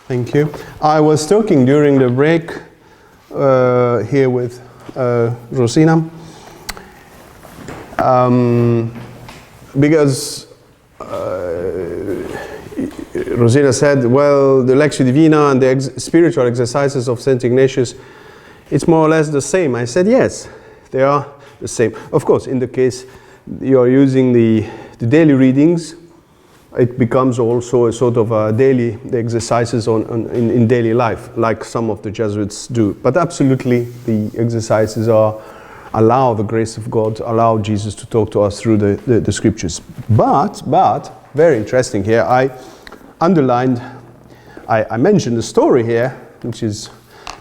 Thank you. I was talking during the break here with Rosina because Rosina said, well, the Lectio Divina and the spiritual exercises of St. Ignatius, it's more or less the same. I said, yes, they are the same. Of course, in the case you are using the daily readings, it becomes also a sort of a daily exercises in daily life, like some of the Jesuits do. But absolutely, the exercises allow the grace of God, allow Jesus to talk to us through the scriptures. But, very interesting here, I underlined, I mentioned a story here, which is,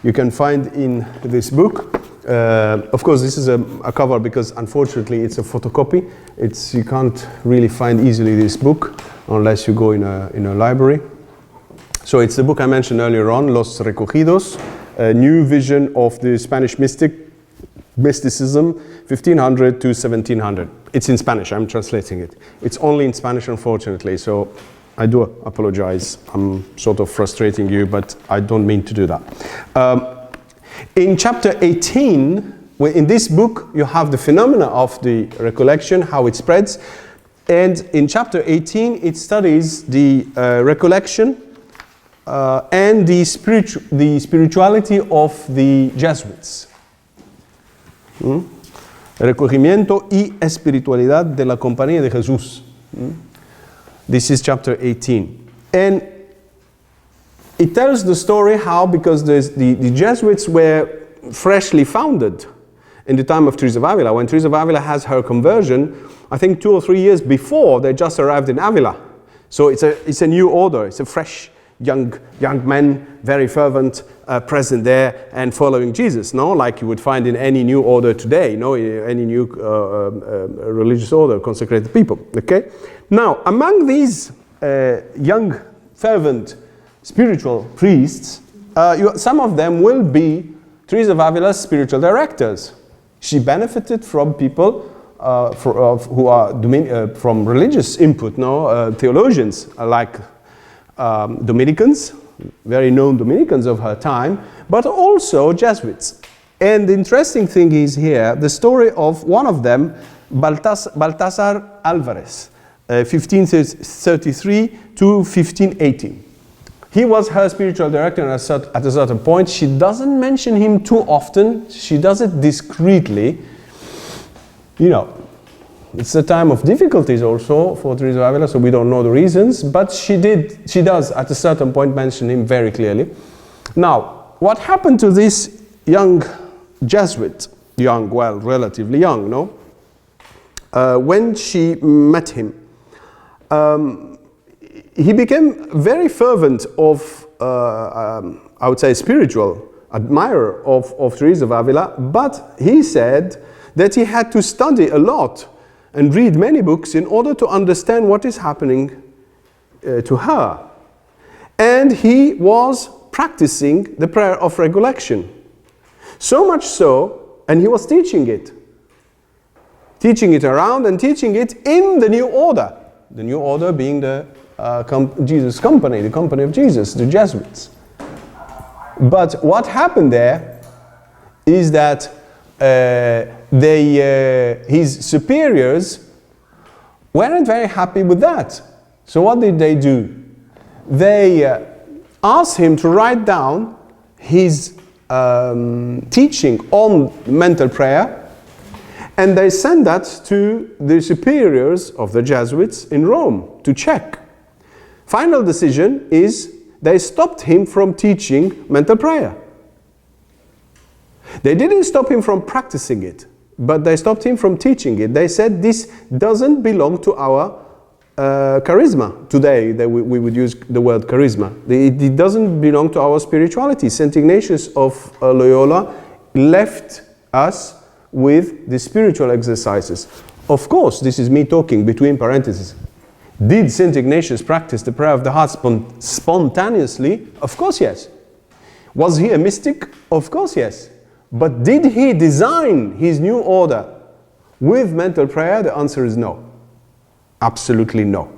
you can find in this book. Of course, this is a cover because unfortunately it's a photocopy. You can't really find easily this book unless you go in a library. So it's the book I mentioned earlier on, Los Recogidos, a new vision of the Spanish mysticism, 1500 to 1700. It's in Spanish, I'm translating it. It's only in Spanish, unfortunately, so I do apologize. I'm sort of frustrating you, but I don't mean to do that. In chapter 18, in this book, you have the phenomena of the recollection, how it spreads. And in chapter 18, it studies the recollection and the spirituality of the Jesuits. Recogimiento y espiritualidad de la Compañía de Jesús. This is chapter 18. And it tells the story how, because the Jesuits were freshly founded in the time of Teresa of Avila. When Teresa of Avila has her conversion, I think 2 or 3 years before, they just arrived in Avila. So it's a new order. It's a fresh young men, very fervent, present there and following Jesus. No, like you would find in any new order today. No, any new religious order, consecrated people. Okay. Now, among these young, fervent, spiritual priests, some of them will be Teresa of Avila's spiritual directors. She benefited from people who are from religious input, no? Theologians like Dominicans, very known Dominicans of her time, but also Jesuits. And the interesting thing is here, the story of one of them, Balthasar Alvarez, 1533 to 1518. He was her spiritual director at a certain point. She doesn't mention him too often. She does it discreetly. You know, it's a time of difficulties also for Teresa of Avila, so we don't know the reasons, but she does at a certain point mention him very clearly. Now, what happened to this young Jesuit, well, relatively young, no? When she met him, he became very fervent of, I would say, spiritual admirer of Teresa of Avila, but he said that he had to study a lot and read many books in order to understand what is happening to her. And he was practicing the prayer of recollection. So much so, and he was teaching it around and teaching it in the new order. The new order being the Jesus company, the company of Jesus, the Jesuits. But what happened there is that his superiors weren't very happy with that. So what did they do? They asked him to write down his teaching on mental prayer, and they sent that to the superiors of the Jesuits in Rome to check. Final decision is they stopped him from teaching mental prayer. They didn't stop him from practicing it, but they stopped him from teaching it. They said this doesn't belong to our charisma. Today we would use the word charisma. It doesn't belong to our spirituality. St. Ignatius of Loyola left us with the spiritual exercises. Of course, this is me talking between parentheses. Did St. Ignatius practice the prayer of the heart spontaneously? Of course, yes. Was he a mystic? Of course, yes. But did he design his new order with mental prayer? The answer is no. Absolutely no.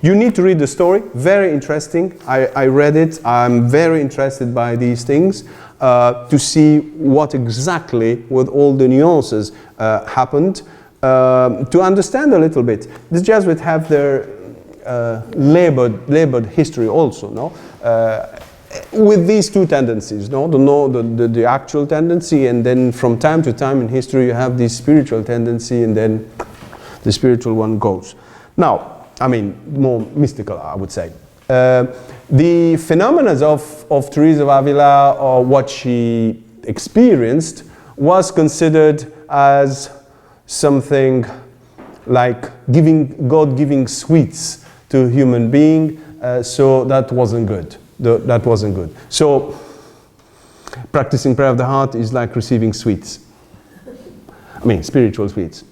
You need to read the story, very interesting. I read it, I'm very interested by these things to see what exactly, with all the nuances, happened, to understand a little bit. The Jesuits have their labored history also, no? With these two tendencies, no? The actual tendency, and then from time to time in history you have this spiritual tendency, and then the spiritual one goes. Now, I mean, more mystical, I would say. The phenomena of Teresa of Avila, or what she experienced, was considered as something like God giving sweets to a human being, so that wasn't good. That wasn't good. So, practicing prayer of the heart is like receiving sweets. I mean, spiritual sweets.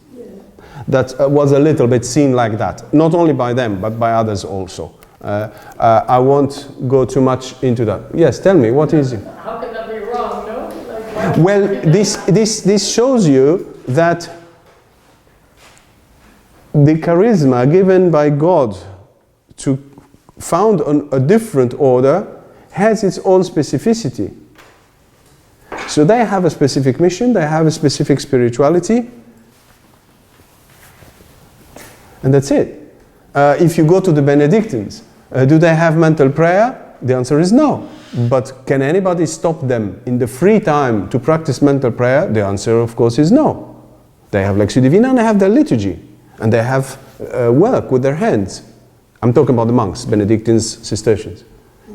That was a little bit seen like that, not only by them, but by others also. I won't go too much into that. Yes, tell me, what is it? How can that be wrong, no? Like, well, this shows you that the charisma given by God to found on a different order has its own specificity. So they have a specific mission, they have a specific spirituality, and that's it. If you go to the Benedictines, do they have mental prayer? The answer is no. But can anybody stop them in the free time to practice mental prayer? The answer, of course, is no. They have Lectio Divina and they have their liturgy. And they have work with their hands. I'm talking about the monks, Benedictines, Cistercians.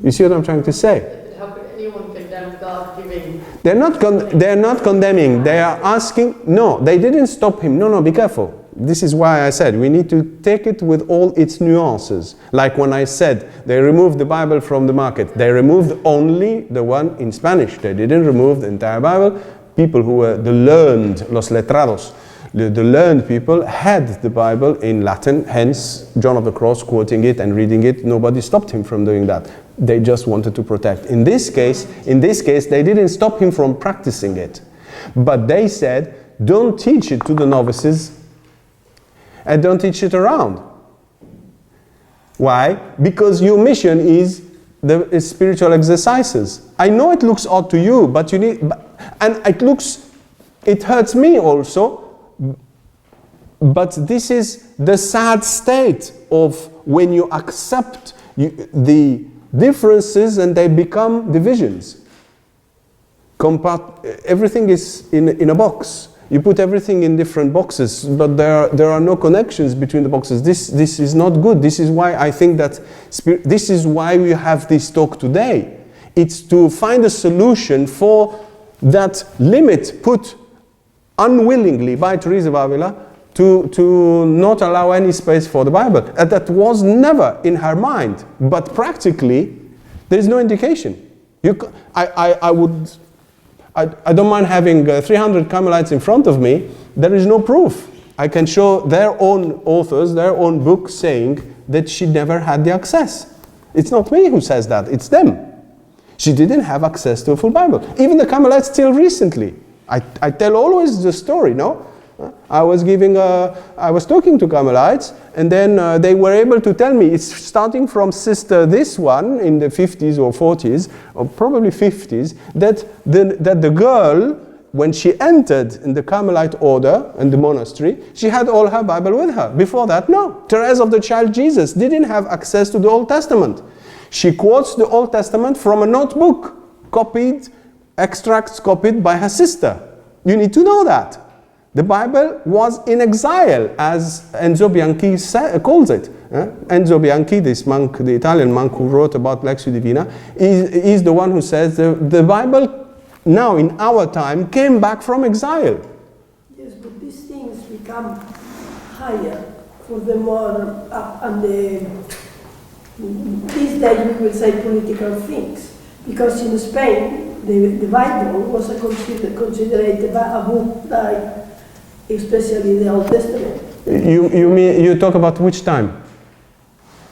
You see what I'm trying to say? How could anyone condemn God giving? They're not condemning. They are asking. No, they didn't stop him. No, be careful. This is why I said we need to take it with all its nuances. Like when I said they removed the Bible from the market. They removed only the one in Spanish. They didn't remove the entire Bible. People who were the learned, los letrados, the learned people had the Bible in Latin. Hence, John of the Cross quoting it and reading it. Nobody stopped him from doing that. They just wanted to protect. In this case, they didn't stop him from practicing it. But they said, don't teach it to the novices and don't teach it around. Why? Because your mission is the spiritual exercises. I know it looks odd to you, but you need, and it hurts me also, but this is the sad state of when you accept the differences and they become divisions. Everything is in a box. You put everything in different boxes, but there are no connections between the boxes. This is not good. This is why I think that this is why we have this talk today. It's to find a solution for that limit put unwillingly by Teresa of Avila to not allow any space for the Bible. That was never in her mind, but practically there is no indication. I don't mind having 300 Carmelites in front of me. There is no proof. I can show their own authors, their own books saying that she never had the access. It's not me who says that, it's them. She didn't have access to a full Bible. Even the Carmelites till recently. I tell always the story, no? I was talking to Carmelites, and then they were able to tell me, it's starting from sister this one in the 50s or 40s, or probably 50s, that the girl, when she entered in the Carmelite order and the monastery, she had all her Bible with her. Before that, no. Teresa of the Child Jesus didn't have access to the Old Testament. She quotes the Old Testament from a notebook, extracts copied by her sister. You need to know that. The Bible was in exile, as Enzo Bianchi calls it. Enzo Bianchi, this monk, the Italian monk who wrote about Lectio Divina, is the one who says the Bible now in our time came back from exile. Yes, but these things become higher for the more up and these days we will say political things, because in Spain the Bible was considered a book like, especially the Old Testament. You talk about which time?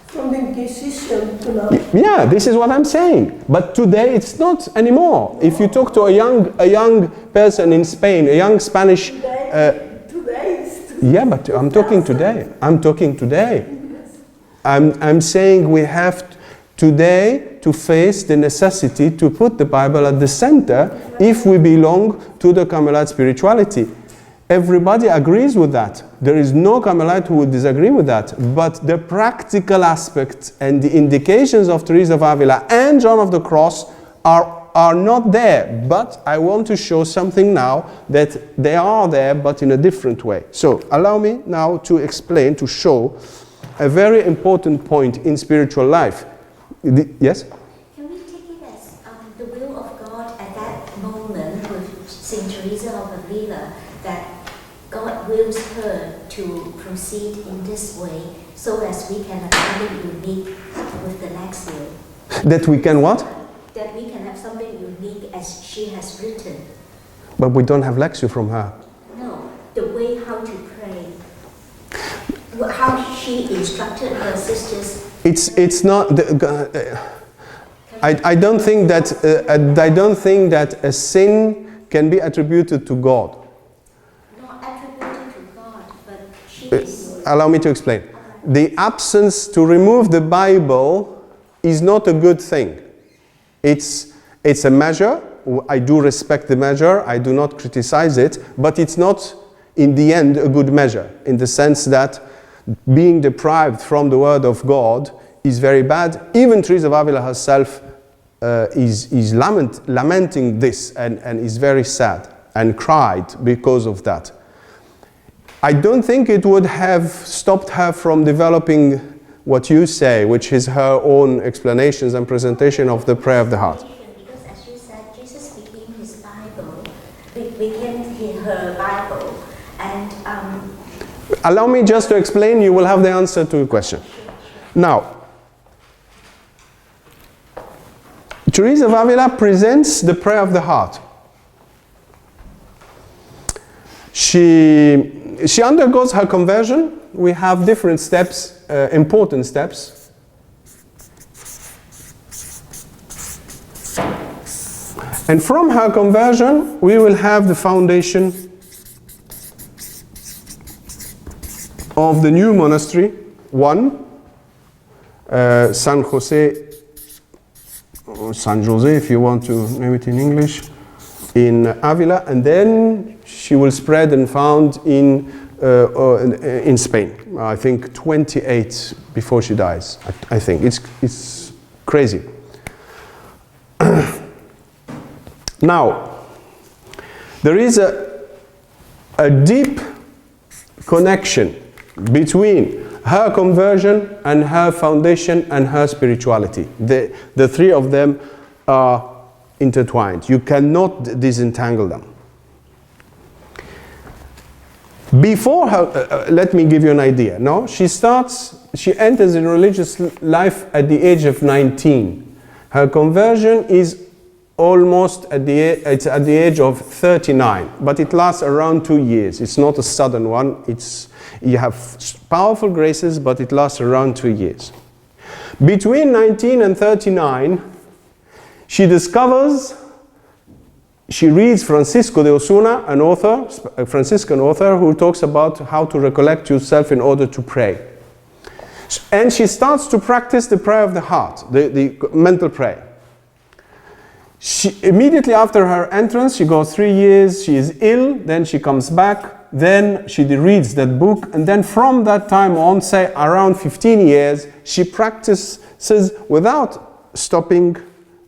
From the Inquisition to now. Yeah, this is what I'm saying. But today it's not anymore. If you talk to a young person in Spain, a young Spanish. Today. Yeah, but I'm talking today. I'm talking today. I'm saying we have today to face the necessity to put the Bible at the center if we belong to the Carmelite spirituality. Everybody agrees with that. There is no Carmelite who would disagree with that. But the practical aspects and the indications of Teresa of Avila and John of the Cross are not there. But I want to show something now that they are there, but in a different way. So allow me now to explain, to show a very important point in spiritual life. Yes? Can we take it as the will of God at that moment with Saint Teresa of Avila, that God wills her to proceed in this way so as we can have something unique with the Lectio? That we can what? That we can have something unique as she has written. But we don't have Lectio from her. No, the way how to pray. How she instructed her sisters. It's not. I don't think that a sin can be attributed to God. Not attributed to God, but she is. Allow me to explain. The absence to remove the Bible is not a good thing. It's a measure. I do respect the measure. I do not criticize it, but it's not in the end a good measure in the sense that being deprived from the Word of God is very bad. Even Teresa of Avila herself is lamenting this and is very sad and cried because of that. I don't think it would have stopped her from developing what you say, which is her own explanations and presentation of the prayer of the heart. Because as you said, Jesus became his Bible, became her Bible, and allow me just to explain, you will have the answer to your question. Now, Teresa of Avila presents the prayer of the heart. She undergoes her conversion. We have different steps, important steps. And from her conversion, we will have the foundation of the new monastery, San Jose, if you want to name it in English, in Avila, and then she will spread and found in Spain. I think 28 before she dies. I think it's crazy. Now, there is a deep connection between her conversion and her foundation and her spirituality. The three of them are intertwined. You cannot disentangle them. Before her, let me give you an idea. No, she enters in religious life at the age of 19. Her conversion is almost at the age of 39, but it lasts around 2 years. It's not a sudden one. You have powerful graces, but it lasts around 2 years. Between 19 and 39, she reads Francisco de Osuna, a Franciscan author, who talks about how to recollect yourself in order to pray. And she starts to practice the prayer of the heart, the mental prayer. Immediately after her entrance, she goes 3 years, she is ill, then she comes back, then she reads that book, and then from that time on, say around 15 years, she practices without stopping,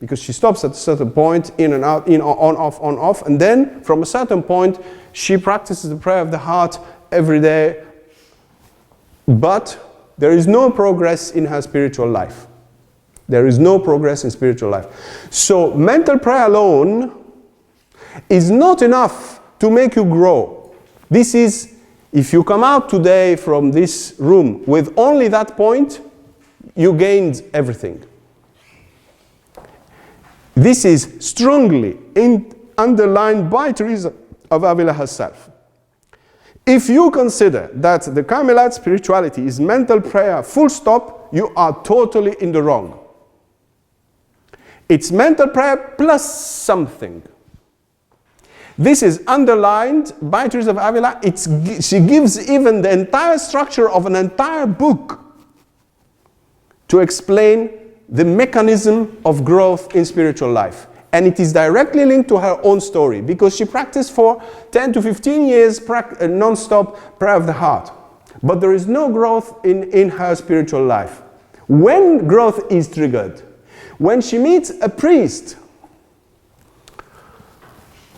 because she stops at a certain point, in and out, on, off, and then from a certain point, she practices the prayer of the heart every day, but there is no progress in her spiritual life. There is no progress in spiritual life. So mental prayer alone is not enough to make you grow. This is, if you come out today from this room with only that point, you gained everything. This is strongly underlined by Teresa of Avila herself. If you consider that the Carmelite spirituality is mental prayer, full stop, you are totally in the wrong. It's mental prayer plus something. This is underlined by Teresa of Avila. She gives even the entire structure of an entire book to explain the mechanism of growth in spiritual life. And it is directly linked to her own story, because she practiced for 10 to 15 years non-stop prayer of the heart. But there is no growth in her spiritual life. When growth is triggered, when she meets a priest,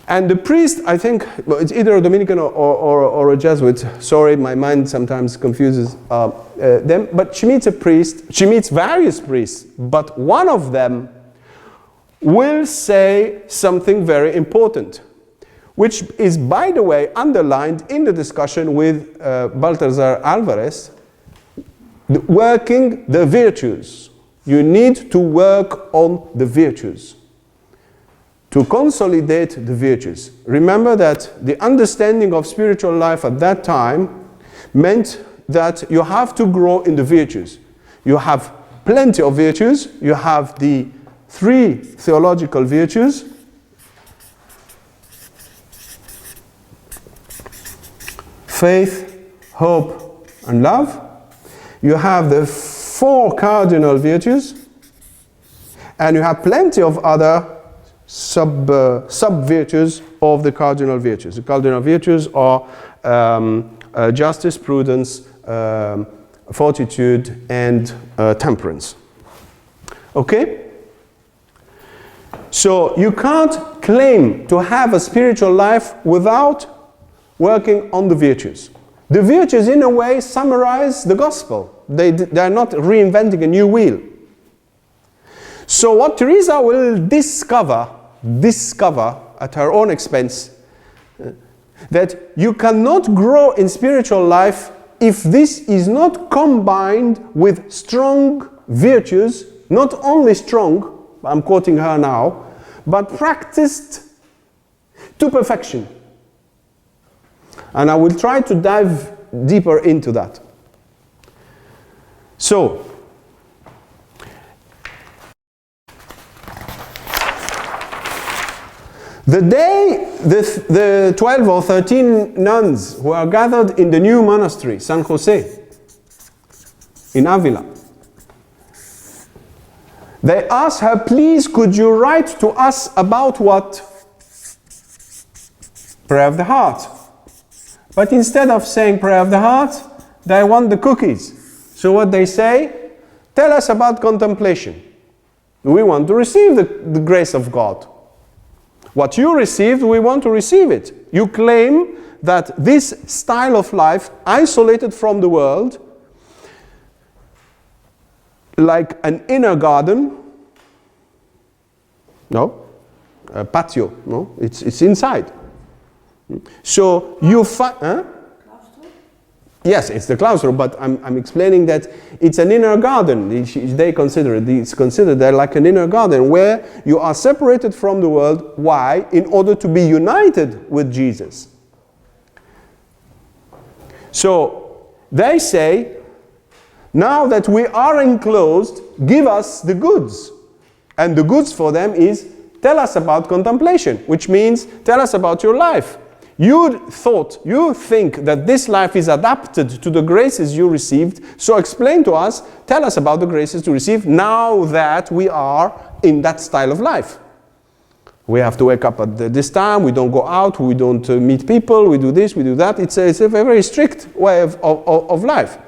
and the priest, I think, well, it's either a Dominican or a Jesuit. Sorry, my mind sometimes confuses them. But she meets a priest, she meets various priests, but one of them will say something very important, which is, by the way, underlined in the discussion with Balthasar Alvarez, working the virtues. You need to work on the virtues, to consolidate the virtues. Remember that the understanding of spiritual life at that time meant that you have to grow in the virtues. You have plenty of virtues. You have the 3 theological virtues. Faith, hope, and love. You have the 4 cardinal virtues. And you have plenty of other sub-virtues of the cardinal virtues. The cardinal virtues are justice, prudence, fortitude, and temperance. Okay? So you can't claim to have a spiritual life without working on the virtues. The virtues, in a way, summarize the gospel. They are not reinventing a new wheel. So what Teresa will discover at her own expense, that you cannot grow in spiritual life if this is not combined with strong virtues, not only strong, I'm quoting her now, but practiced to perfection. And I will try to dive deeper into that. So, the day the 12 or 13 nuns who are gathered in the new monastery, San Jose, in Avila, they asked her, please, could you write to us about what? Prayer of the heart. But instead of saying prayer of the heart, they want the cookies. So what they say? Tell us about contemplation. We want to receive the grace of God. What you received, we want to receive it. You claim that this style of life, isolated from the world, like an inner garden, no, a patio, no, it's inside. So you find, huh? Yes, it's the claustrum, but I'm explaining that it's an inner garden. They consider it, it's considered there like an inner garden where you are separated from the world. Why? In order to be united with Jesus. So they say, now that we are enclosed, give us the goods. And the goods for them is, tell us about contemplation, which means tell us about your life. You think that this life is adapted to the graces you received, so explain to us, tell us about the graces to receive now that we are in that style of life. We have to wake up at this time, we don't go out, we don't meet people, we do this, we do that. It's a very strict way of life.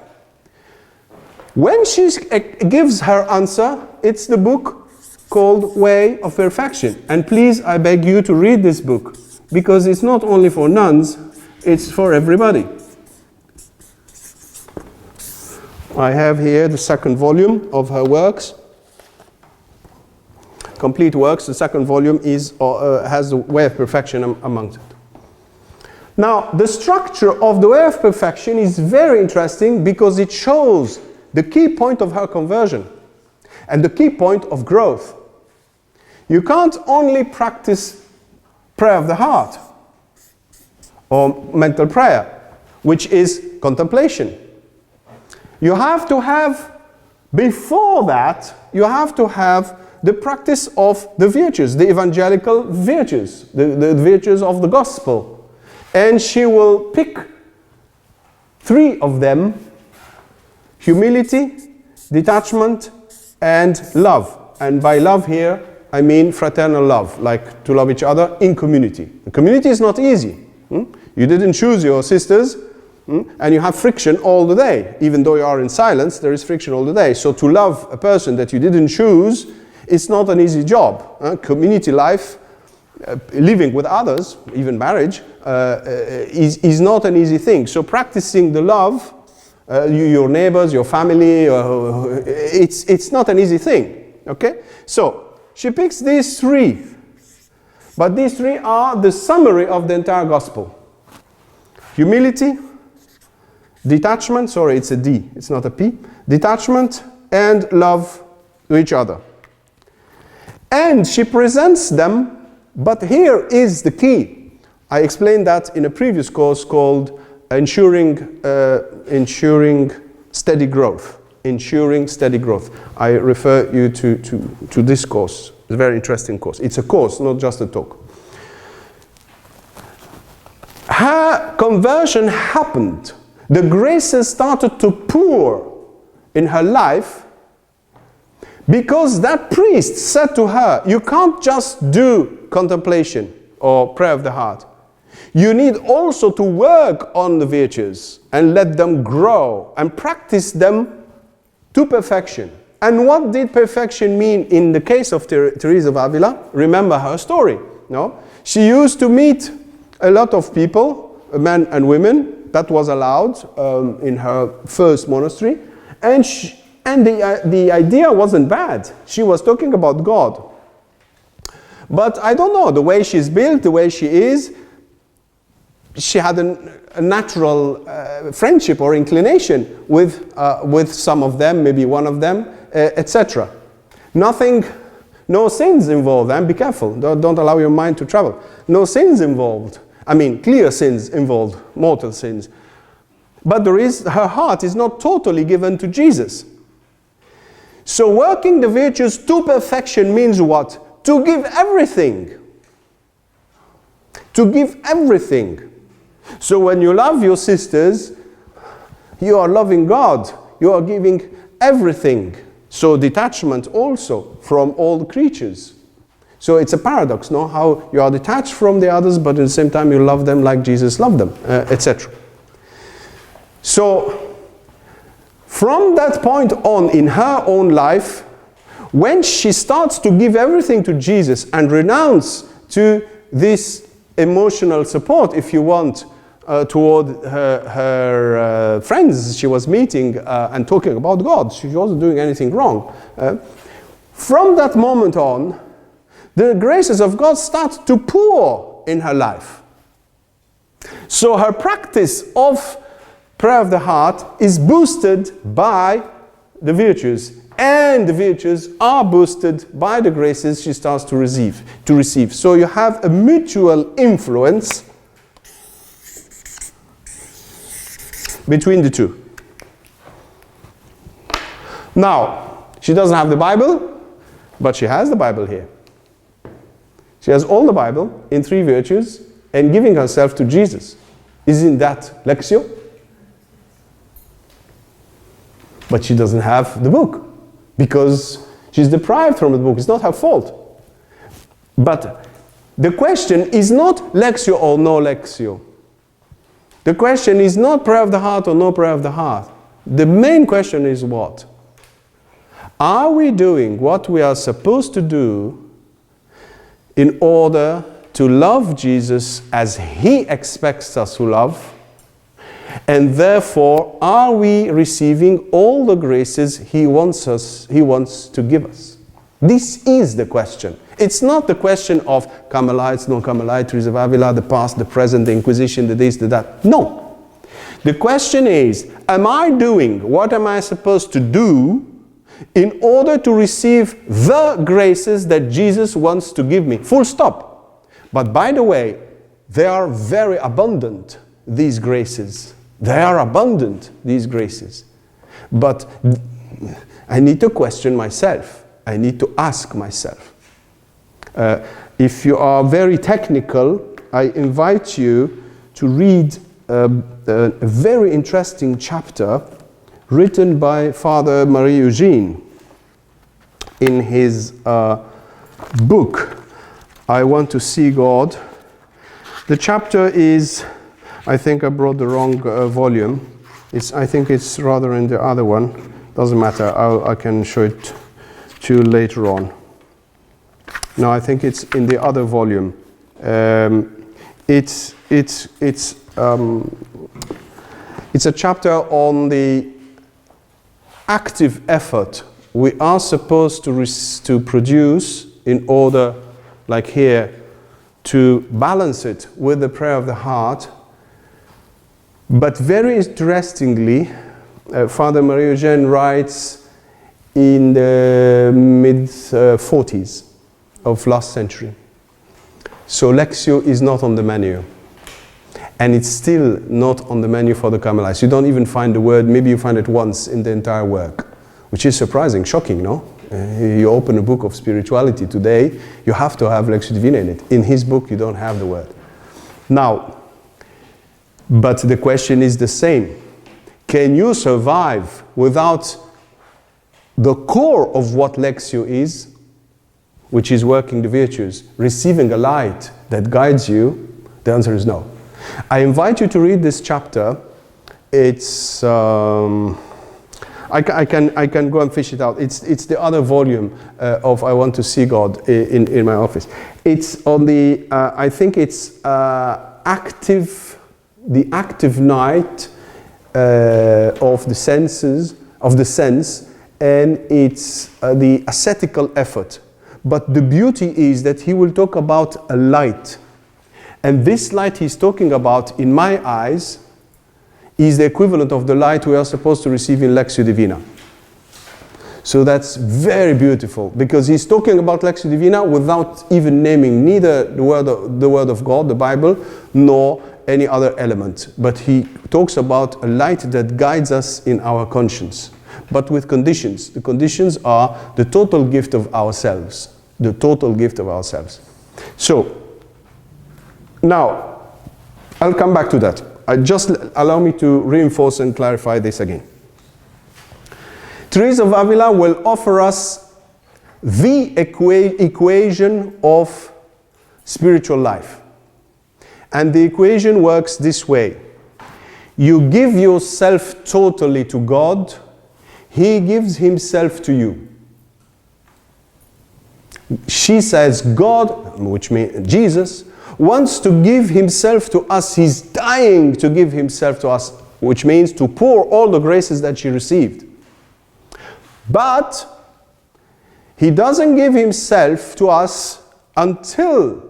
When she gives her answer, it's the book called Way of Perfection. And please, I beg you to read this book, because it's not only for nuns, it's for everybody. I have here the second volume of her works. Complete works. The second volume has the Way of Perfection amongst it. Now, the structure of the Way of Perfection is very interesting because it shows the key point of her conversion and the key point of growth. You can't only practice prayer of the heart or mental prayer, which is contemplation. You have to have, before that, you have to have the practice of the virtues, the evangelical virtues, the virtues of the gospel. And she will pick 3 of them: humility, detachment, and love. And by love here, I mean fraternal love, like to love each other in community. The community is not easy. You didn't choose your sisters, and you have friction all the day. Even though you are in silence, there is friction all the day. So to love a person that you didn't choose, it's not an easy job. Community life, living with others, even marriage, is not an easy thing. So practicing the love, your neighbors, your family, it's not an easy thing. Okay? So she picks these three. But these three are the summary of the entire gospel. Humility, detachment, sorry, it's a D, it's not a P. Detachment and love to each other. And she presents them, but here is the key. I explained that in a previous course called Ensuring Steady Growth. Ensuring Steady Growth. I refer you to this course. It's a very interesting course. It's a course, not just a talk. Her conversion happened. The graces started to pour in her life because that priest said to her, you can't just do contemplation or prayer of the heart. You need also to work on the virtues and let them grow and practice them to perfection. And what did perfection mean in the case of Teresa of Avila? Remember her story, no? She used to meet a lot of people, men and women, that was allowed in her first monastery. And the idea wasn't bad. She was talking about God. But I don't know, the way she's built, the way she is, she had a natural friendship or inclination with some of them, maybe one of them, etc. No sins involved, and be careful, don't allow your mind to travel. No sins involved, I mean clear sins involved, mortal sins. But her heart is not totally given to Jesus. So working the virtues to perfection means what? To give everything. To give everything. So when you love your sisters, you are loving God. You are giving everything. So detachment also from all the creatures. So it's a paradox, no? How you are detached from the others, but at the same time you love them like Jesus loved them, etc. So from that point on in her own life, when she starts to give everything to Jesus and renounce to this emotional support, if you want, toward her friends she was meeting and talking about God. She wasn't doing anything wrong. From that moment on, the graces of God start to pour in her life. So her practice of prayer of the heart is boosted by the virtues, and the virtues are boosted by the graces she starts to receive. So you have a mutual influence between the two. Now, she doesn't have the Bible, but she has the Bible here. She has all the Bible in 3 virtues and giving herself to Jesus. Isn't that Lectio? But she doesn't have the book because she's deprived from the book. It's not her fault. But the question is not Lectio or no Lectio. The question is not prayer of the heart or no prayer of the heart. The main question is what? Are we doing what we are supposed to do in order to love Jesus as He expects us to love? And therefore, are we receiving all the graces He wants to give us? This is the question. It's not the question of Carmelites, non-Carmelites, Teresa of Avila, the past, the present, the Inquisition, the this, the that. No. The question is, am I doing what am I supposed to do in order to receive the graces that Jesus wants to give me? Full stop. But by the way, they are very abundant, these graces. They are abundant, these graces. But I need to question myself. I need to ask myself. If you are very technical, I invite you to read a very interesting chapter written by Father Marie-Eugene in his book, I Want to See God. The chapter is, I think I brought the wrong volume. I think it's rather in the other one. Doesn't matter, I can show it to you later on. No, I think it's in the other volume. It's a chapter on the active effort we are supposed to produce in order, like here, to balance it with the prayer of the heart. But very interestingly, Father Marie-Eugene writes in the mid-40s of last century. So Lectio is not on the menu. And it's still not on the menu for the Carmelites. You don't even find the word, maybe you find it once in the entire work, which is surprising, shocking, no? You open a book of spirituality today, you have to have Lectio Divina in it. In his book, you don't have the word. Now, but the question is the same. Can you survive without the core of what Lectio is, which is working the virtues, receiving a light that guides you? The answer is no. I invite you to read this chapter. It's I can go and fish it out. It's the other volume of I Want to See God in my office. It's on the I think it's the active night of the senses of the sense, and it's the ascetical effort. But the beauty is that he will talk about a light. And this light he's talking about, in my eyes, is the equivalent of the light we are supposed to receive in Lectio Divina. So that's very beautiful, because he's talking about Lectio Divina without even naming neither the word of God, the Bible, nor any other element. But he talks about a light that guides us in our conscience, but with conditions. The conditions are the total gift of ourselves. The total gift of ourselves. So, now, I'll come back to that. Just allow me to reinforce and clarify this again. Teresa of Avila will offer us the equation of spiritual life. And the equation works this way. You give yourself totally to God, He gives Himself to you. She says God, which means Jesus, wants to give Himself to us. He's dying to give Himself to us, which means to pour all the graces that she received. But He doesn't give Himself to us until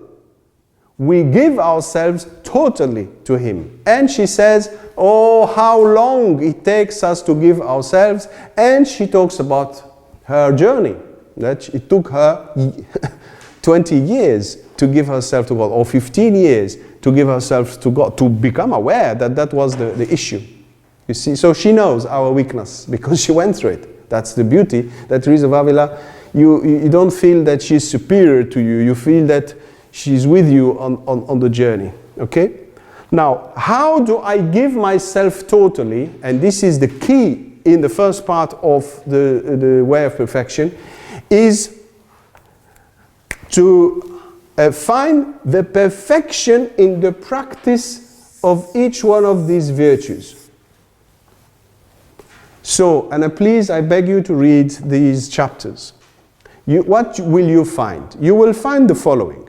we give ourselves totally to Him. And she says, oh, how long it takes us to give ourselves. And she talks about her journey, that it took her 20 years to give herself to God, or 15 years to give herself to God, to become aware that that was the issue. You see, so she knows our weakness because she went through it. That's the beauty that Teresa of Avila, you don't feel that she's superior to you, you feel that she's with you on the journey, okay? Now, how do I give myself totally, and this is the key in the first part of the way of perfection, is to find the perfection in the practice of each one of these virtues. So, and please, I beg you to read these chapters. What will you find? You will find the following.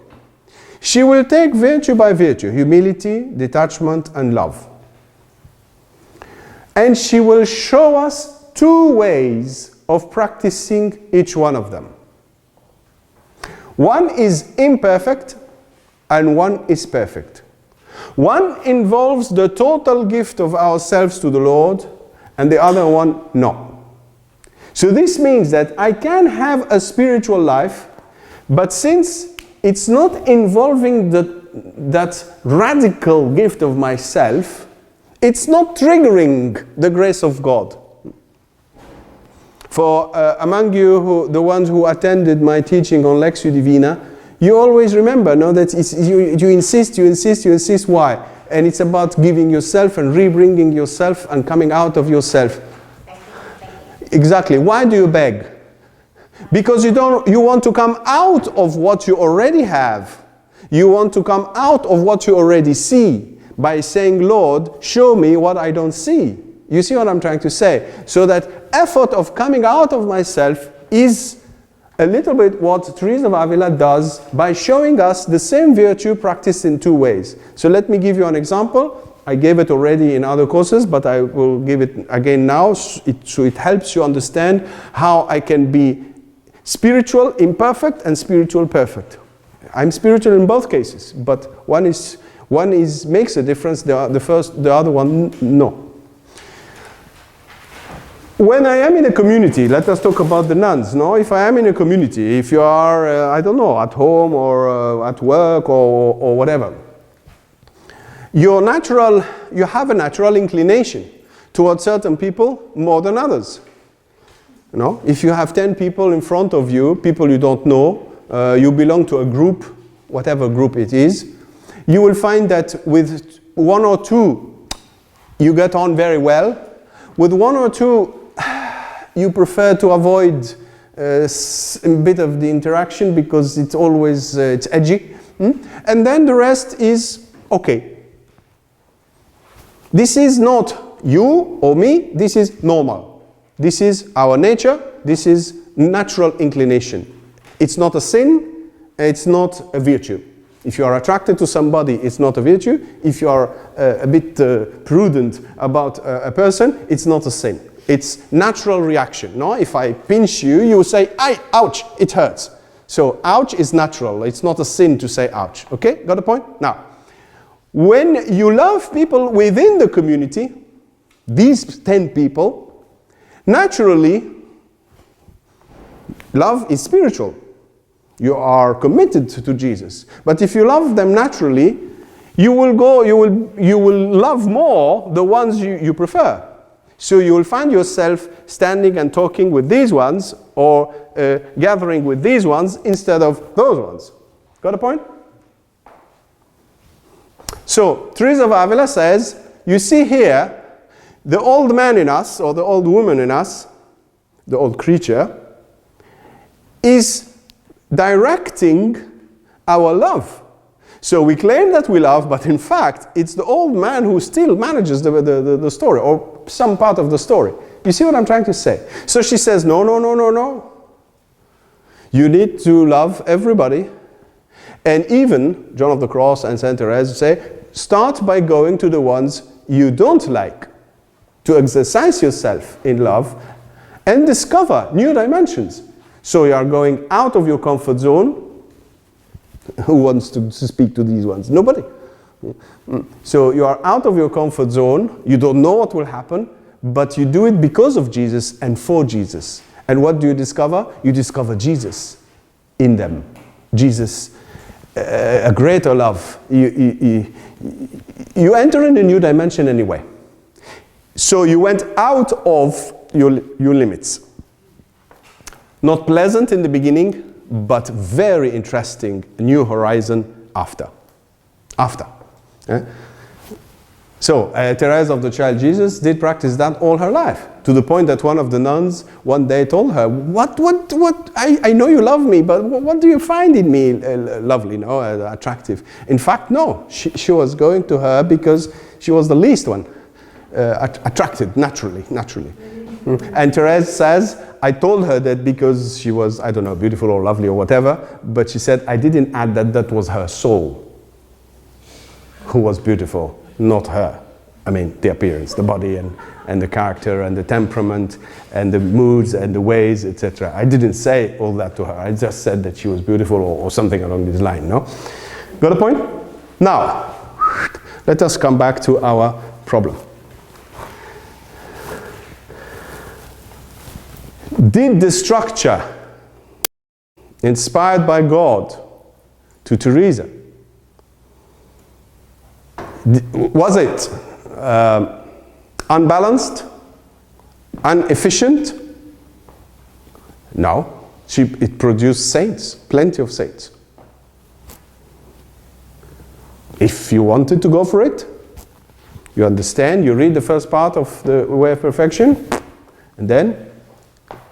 She will take virtue by virtue, humility, detachment, and love. And she will show us two ways of practicing each one of them. One is imperfect and one is perfect. One involves the total gift of ourselves to the Lord, and the other one, no. So this means that I can have a spiritual life, but since it's not involving that radical gift of myself, it's not triggering the grace of God. For among you, the ones who attended my teaching on Lectio Divina, you always remember, no, that you insist, why? And it's about giving yourself and rebringing yourself and coming out of yourself. Exactly. Why do you beg? Because you want to come out of what you already have. You want to come out of what you already see by saying, Lord, show me what I don't see. You see what I'm trying to say? So that effort of coming out of myself is a little bit what Teresa of Avila does by showing us the same virtue practiced in two ways. So let me give you an example. I gave it already in other courses, but I will give it again now so it helps you understand how I can be spiritual imperfect and spiritual perfect. I'm spiritual in both cases, but one makes a difference, the other one no. When I am in a community, let us talk about the nuns, no? If I am in a community, if you are, I don't know, at home or at work or whatever, you have a natural inclination towards certain people more than others. You know, if you have 10 people in front of you, people you don't know, you belong to a group, whatever group it is, you will find that with one or two, you get on very well. With one or two, you prefer to avoid a bit of the interaction because it's always it's edgy. And then the rest is okay. This is not you or me, this is normal. This is our nature, this is natural inclination. It's not a sin, it's not a virtue. If you are attracted to somebody, it's not a virtue. If you are a bit prudent about a person, it's not a sin. It's natural reaction. No? If I pinch you, you will say, ouch, it hurts. So ouch is natural. It's not a sin to say ouch. Okay, got the point? Now, when you love people within the community, these 10 people, naturally, love is spiritual. You are committed to Jesus. But if you love them naturally, you will love more the ones you prefer. So you will find yourself standing and talking with these ones or gathering with these ones instead of those ones. Got a point? So Teresa of Avila says, you see here, the old man in us or the old woman in us, the old creature, is directing our love. So we claim that we love, but in fact, it's the old man who still manages the story, or some part of the story. You see what I'm trying to say? So she says, no. You need to love everybody. And even John of the Cross and Saint Teresa say, start by going to the ones you don't like, to exercise yourself in love and discover new dimensions. So you are going out of your comfort zone. Who wants to speak to these ones? Nobody. So you are out of your comfort zone. You don't know what will happen, but you do it because of Jesus and for Jesus. And what do you discover? You discover Jesus in them. Jesus, a greater love. You enter in a new dimension anyway. So you went out of your limits. Not pleasant in the beginning, but very interesting new horizon after. So Teresa of the Child Jesus did practice that all her life, to the point that one of the nuns one day told her, what, I know you love me, but what do you find in me lovely, attractive? In fact, no, she was going to her because she was the least one attracted naturally. And Teresa says, I told her that because she was, I don't know, beautiful or lovely or whatever, but she said, I didn't add that was her soul who was beautiful, not her. I mean, the appearance, the body and the character and the temperament and the moods and the ways, etc. I didn't say all that to her. I just said that she was beautiful or something along this line, no? Got a point? Now, let us come back to our problem. Did the structure inspired by God to Teresa, was it unbalanced, inefficient? No. It produced saints, plenty of saints. If you wanted to go for it, you understand, you read the first part of the Way of Perfection, and then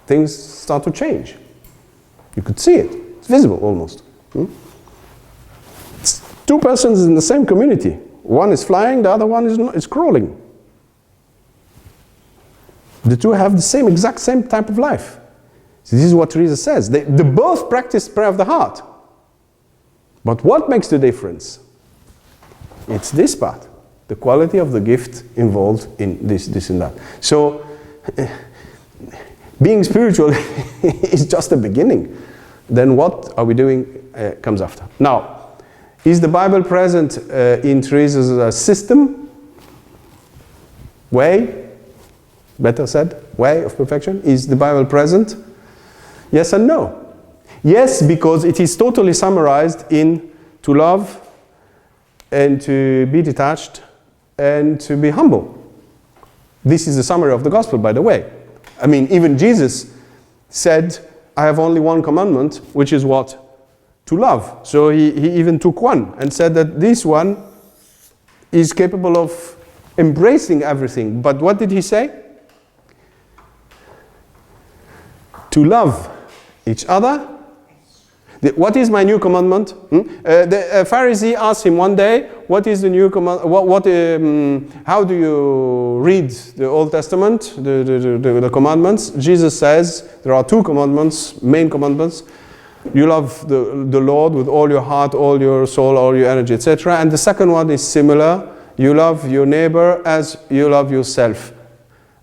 things start to change. You could see it. It's visible almost. It's two persons in the same community. One is flying, the other one is crawling. The two have the exact same type of life. So this is what Teresa says. They both practice prayer of the heart. But what makes the difference? It's this part. The quality of the gift involved in this and that. So, being spiritual is just the beginning. Then what are we doing comes after. Now, is the Bible present in Teresa's system? Way? Better said, way of perfection. Is the Bible present? Yes and no. Yes, because it is totally summarized in to love and to be detached and to be humble. This is the summary of the gospel, by the way. I mean, even Jesus said, I have only one commandment, which is what? To love. So he even took one and said that this one is capable of embracing everything. But what did he say? To love each other. What is my new commandment? The Pharisee asked him one day, what is the new command? How do you read the Old Testament, the commandments? Jesus says there are two commandments, main commandments. You love the Lord with all your heart, all your soul, all your energy, etc. And the second one is similar. You love your neighbor as you love yourself.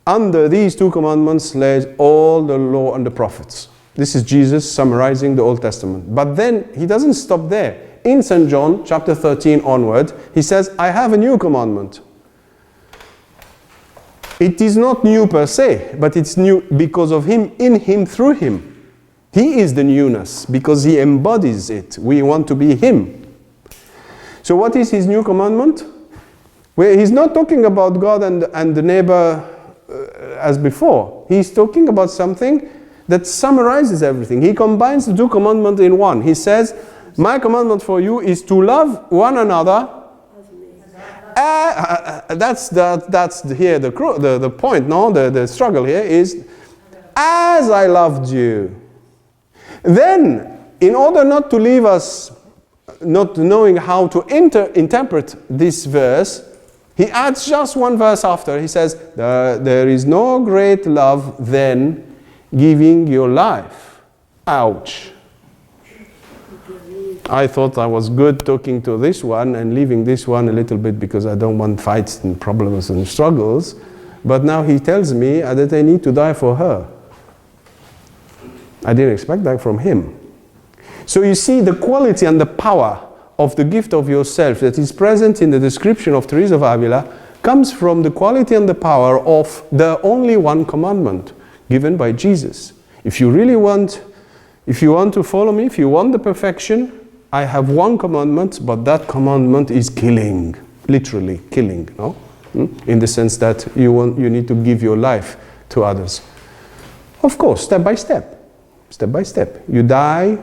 Under these two commandments lays all the law and the prophets. This is Jesus summarizing the Old Testament. But then he doesn't stop there. In St. John chapter 13 onward, he says, I have a new commandment. It is not new per se, but it's new because of him, in him, through him. He is the newness because he embodies it. We want to be him. So what is his new commandment? Well, he's not talking about God and the neighbor as before. He's talking about something that summarizes everything. He combines the two commandments in one. He says, my commandment for you is to love one another. That's here the point, no? The struggle here is, as I loved you. Then, in order not to leave us not knowing how to interpret this verse, he adds just one verse after. He says, there is no great love than giving your life. Ouch. I thought I was good talking to this one and leaving this one a little bit because I don't want fights and problems and struggles. But now he tells me that I need to die for her. I didn't expect that from him. So you see the quality and the power of the gift of yourself that is present in the description of Teresa of Avila comes from the quality and the power of the only one commandment given by Jesus. If you really want, if you want to follow me, if you want the perfection, I have one commandment, but that commandment is killing, literally killing, no? In the sense that you need to give your life to others. Of course, step by step. Step by step. You die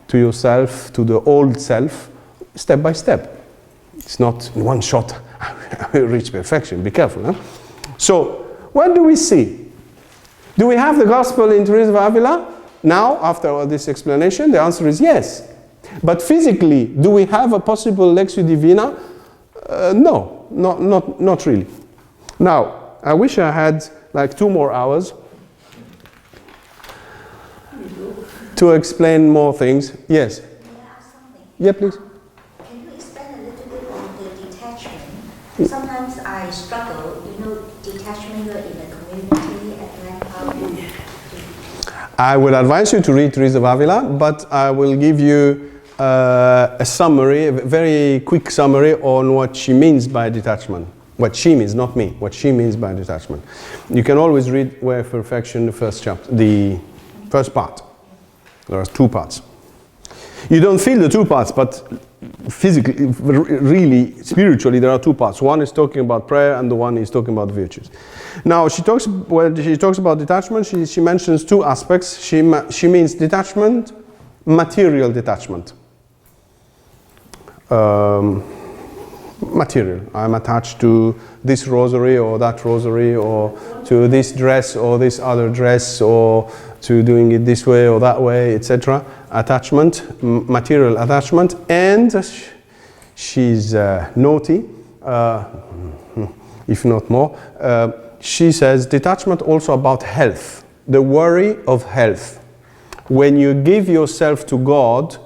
to yourself, to the old self, step by step. It's not in one shot, I will reach perfection. Be careful. Huh? So, what do we see? Do we have the gospel in Teresa of Avila? Now, after all this explanation, the answer is yes. But physically, do we have a possible Lectio Divina? No, not really. Now, I wish I had like 2 more hours to explain more things. Yes? May I ask something? Yeah, please. Can you explain a little bit on the detachment? Sometimes I struggle, detachment in the community and then how do you... I would advise you to read Teresa of Avila, but I will give you a summary, a very quick summary on what she means by detachment. What she means, not me, what she means by detachment. You can always read Way of Perfection, the first chapter, the first part. There are 2 parts. You don't feel the 2 parts, but physically, really, spiritually, there are 2 parts. One is talking about prayer, and the one is talking about virtues. Now, when she talks about detachment, she mentions 2 aspects. She means detachment, material detachment. Material. I'm attached to this rosary or that rosary, or to this dress or this other dress, or to doing it this way or that way, etc. Attachment, material attachment, and she's naughty, if not more. She says detachment also about health, the worry of health. When you give yourself to God,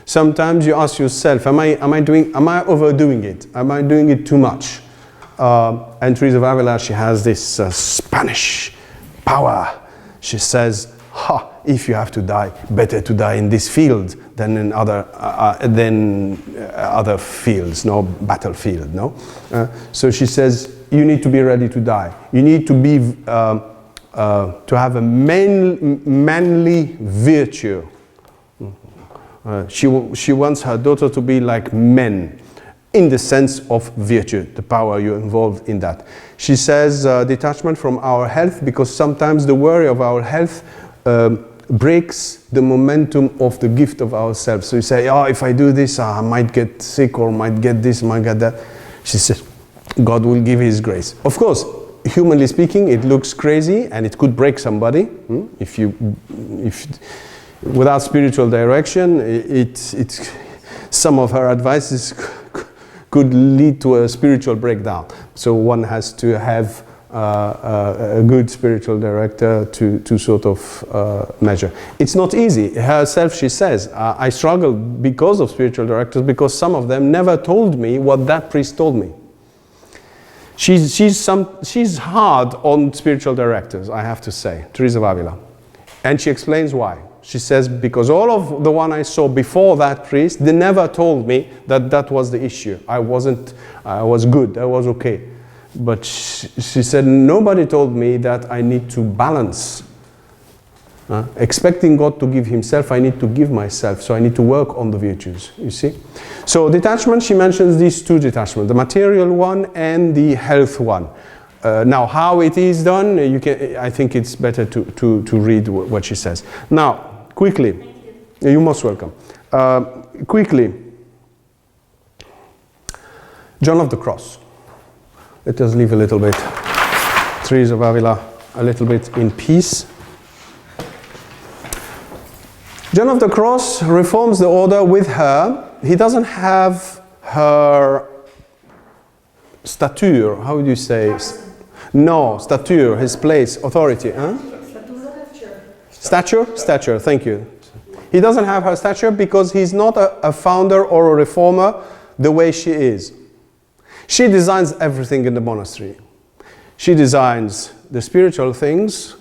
sometimes you ask yourself, am I overdoing it? Am I doing it too much? And Teresa of Avila, she has this Spanish power. She says, if you have to die, better to die in this field than in other fields, no battlefield, no. So she says, you need to be ready to die. You need to be to have a manly virtue. She wants her daughter to be like men, in the sense of virtue, the power you involved in that. She says detachment from our health, because sometimes the worry of our health breaks the momentum of the gift of ourselves. So you say, if I do this, I might get sick, or might get this, might get that. She says, God will give His grace. Of course, humanly speaking, it looks crazy, and it could break somebody. If without spiritual direction, some of her advices could lead to a spiritual breakdown. So one has to have a good spiritual director to sort of measure. It's not easy. Herself, she says, I struggle because of spiritual directors, because some of them never told me what that priest told me. She's hard on spiritual directors, I have to say, Teresa of Avila. And she explains why. She says, because all of the one I saw before that priest, they never told me that was the issue. I was good, I was okay. But she said, nobody told me that I need to balance. Expecting God to give Himself, I need to give myself. So I need to work on the virtues, you see. So detachment, she mentions these two detachments, the material one and the health one. Now, how it is done, I think it's better to read what she says. Now, quickly, you're most welcome. Quickly, John of the Cross. Let us leave a little bit, Teresa of Avila, a little bit in peace. John of the Cross reforms the order with her. He doesn't have her stature, how would you say? No, stature, his place, authority. Stature, thank you. He doesn't have her stature because he's not a founder or a reformer the way she is. She designs everything in the monastery. She designs the spiritual things,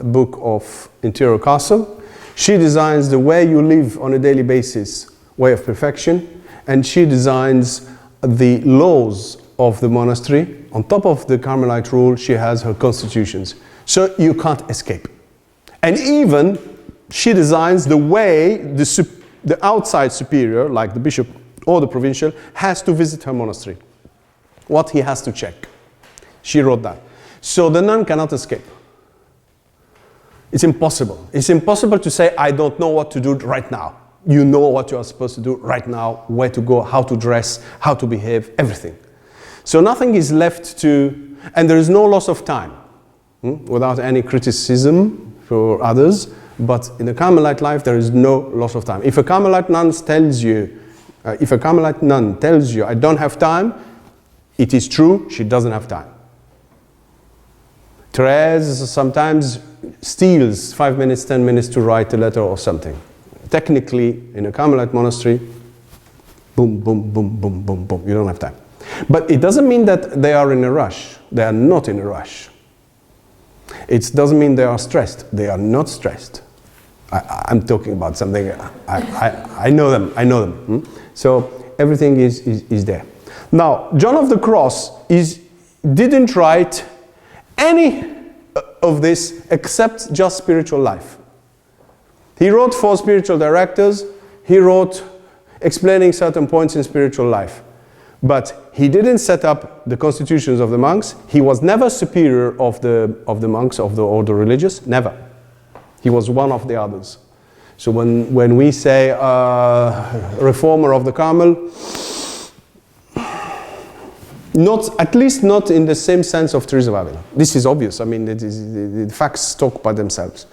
book of Interior Castle. She designs the way you live on a daily basis, way of perfection. And she designs the laws of the monastery. On top of the Carmelite rule, she has her constitutions. So you can't escape. And even she designs the way the outside superior, like the bishop or the provincial, has to visit her monastery. What he has to check. She wrote that. So the nun cannot escape. It's impossible. It's impossible to say, I don't know what to do right now. You know what you are supposed to do right now, where to go, how to dress, how to behave, everything. So nothing is left to, and there is no loss of time, without any criticism for others, but in the Carmelite life there is no loss of time. If a Carmelite nun tells you, I don't have time, it is true, she doesn't have time. Teresa sometimes steals 5 minutes, 10 minutes to write a letter or something. Technically, in a Carmelite monastery, boom, boom, boom, boom, boom, boom, you don't have time. But it doesn't mean that they are in a rush. They are not in a rush. It doesn't mean they are stressed. They are not stressed. I'm talking about something, I know them. So everything is there. Now, John of the Cross didn't write any of this except just spiritual life. He wrote for spiritual directors, he wrote explaining certain points in spiritual life. But he didn't set up the constitutions of the monks. He was never superior of the monks of the order religious, never. He was one of the others. So when we say reformer of the Carmel, Not, at least not in the same sense of Teresa of Avila. This is obvious. I mean, the facts talk by themselves.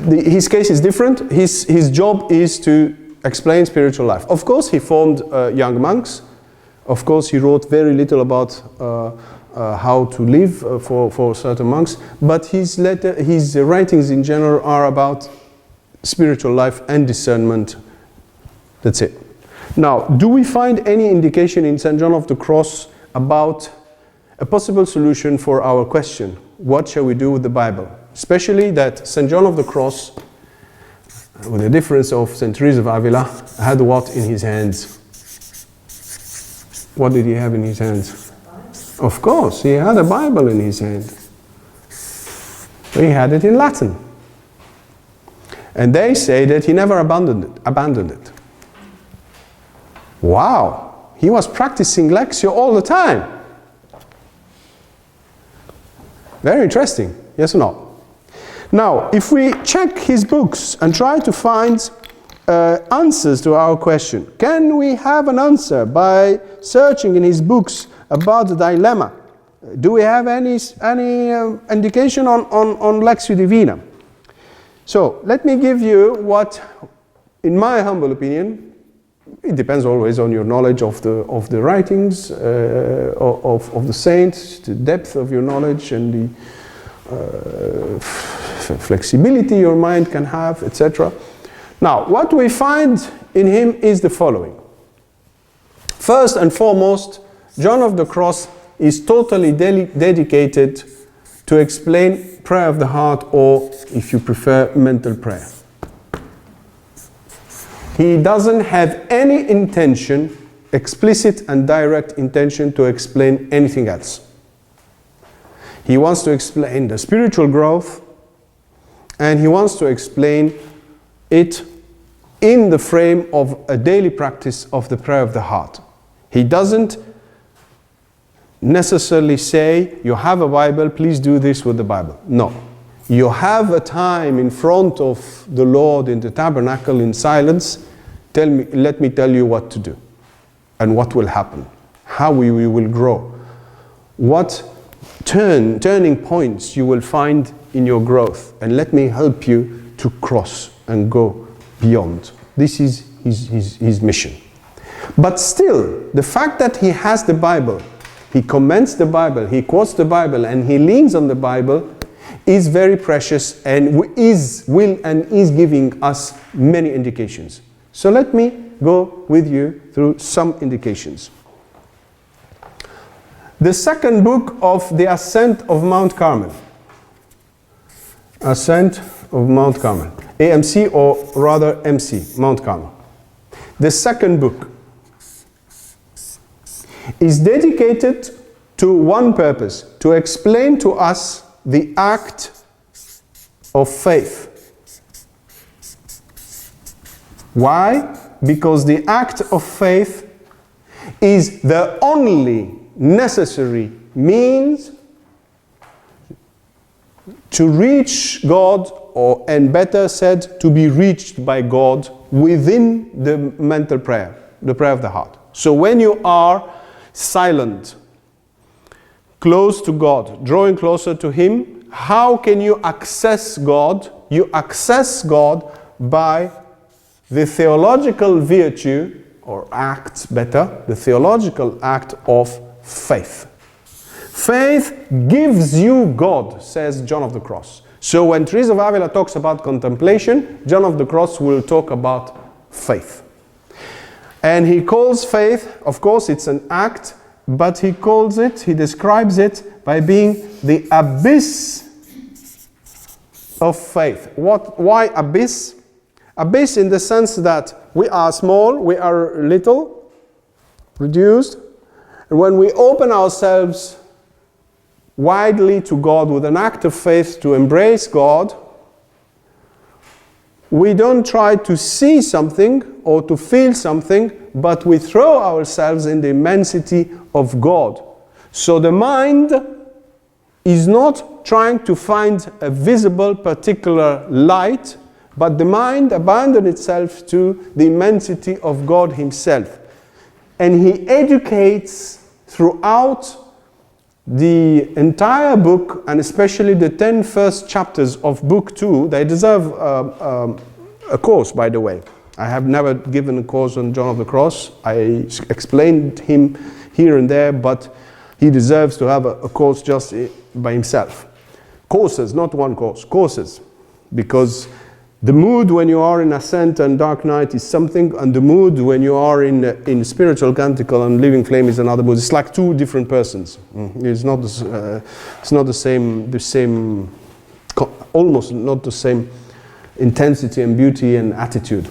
His case is different. His job is to explain spiritual life. Of course, he formed young monks. Of course, he wrote very little about how to live for certain monks. But his writings in general are about spiritual life and discernment. That's it. Now, do we find any indication in St. John of the Cross about a possible solution for our question? What shall we do with the Bible? Especially that St. John of the Cross, with the difference of St. Teresa of Avila, had what in his hands? What did he have in his hands? Of course, he had a Bible in his hand. He had it in Latin. And they say that he never abandoned it. Wow, he was practicing Lectio all the time. Very interesting, yes or no? Now, if we check his books and try to find answers to our question, can we have an answer by searching in his books about the dilemma? Do we have any indication on Lectio Divina? So, let me give you what, in my humble opinion, it depends always on your knowledge of the writings of the saints, the depth of your knowledge and the flexibility your mind can have, etc. Now, what we find in him is the following. First and foremost, John of the Cross is totally dedicated to explain prayer of the heart, or, if you prefer, mental prayer. He doesn't have any intention, explicit and direct intention, to explain anything else. He wants to explain the spiritual growth, and he wants to explain it in the frame of a daily practice of the prayer of the heart. He doesn't necessarily say, you have a Bible, please do this with the Bible. No. You have a time in front of the Lord in the tabernacle in silence. Let me tell you what to do and what will happen, how we will grow, what turning points you will find in your growth, and let me help you to cross and go beyond. This is his mission. But still, the fact that he has the Bible, he comments the Bible, he quotes the Bible, and he leans on the Bible, is very precious and is giving us many indications. So let me go with you through some indications. The second book of the Ascent of Mount Carmel. Ascent of Mount Carmel. AMC, or rather MC, Mount Carmel. The second book is dedicated to one purpose, to explain to us the act of faith. Why? Because the act of faith is the only necessary means to reach God, and better said, to be reached by God within the mental prayer, the prayer of the heart. So when you are silent, close to God, drawing closer to Him, how can you access God? You access God by the theological virtue, or act better, the theological act of faith. Faith gives you God, says John of the Cross. So when Teresa of Avila talks about contemplation, John of the Cross will talk about faith. And he calls faith, of course it's an act, but he describes it by being the abyss of faith. Why abyss? Abyss in the sense that we are small, we are little, reduced, and when we open ourselves widely to God with an act of faith to embrace God, we don't try to see something or to feel something, but we throw ourselves in the immensity of God. So the mind is not trying to find a visible particular light, but the mind abandoned itself to the immensity of God himself. And he educates throughout the entire book, and especially the 10 first chapters of book 2. They deserve a course, by the way. I have never given a course on John of the Cross. I explained him here and there, but he deserves to have a course just by himself. Courses, not one course, courses. Because the mood when you are in Ascent and Dark Night is something, and the mood when you are in Spiritual Canticle and Living Flame is another mood. It's like two different persons. It's not the same, almost not the same intensity and beauty and attitude.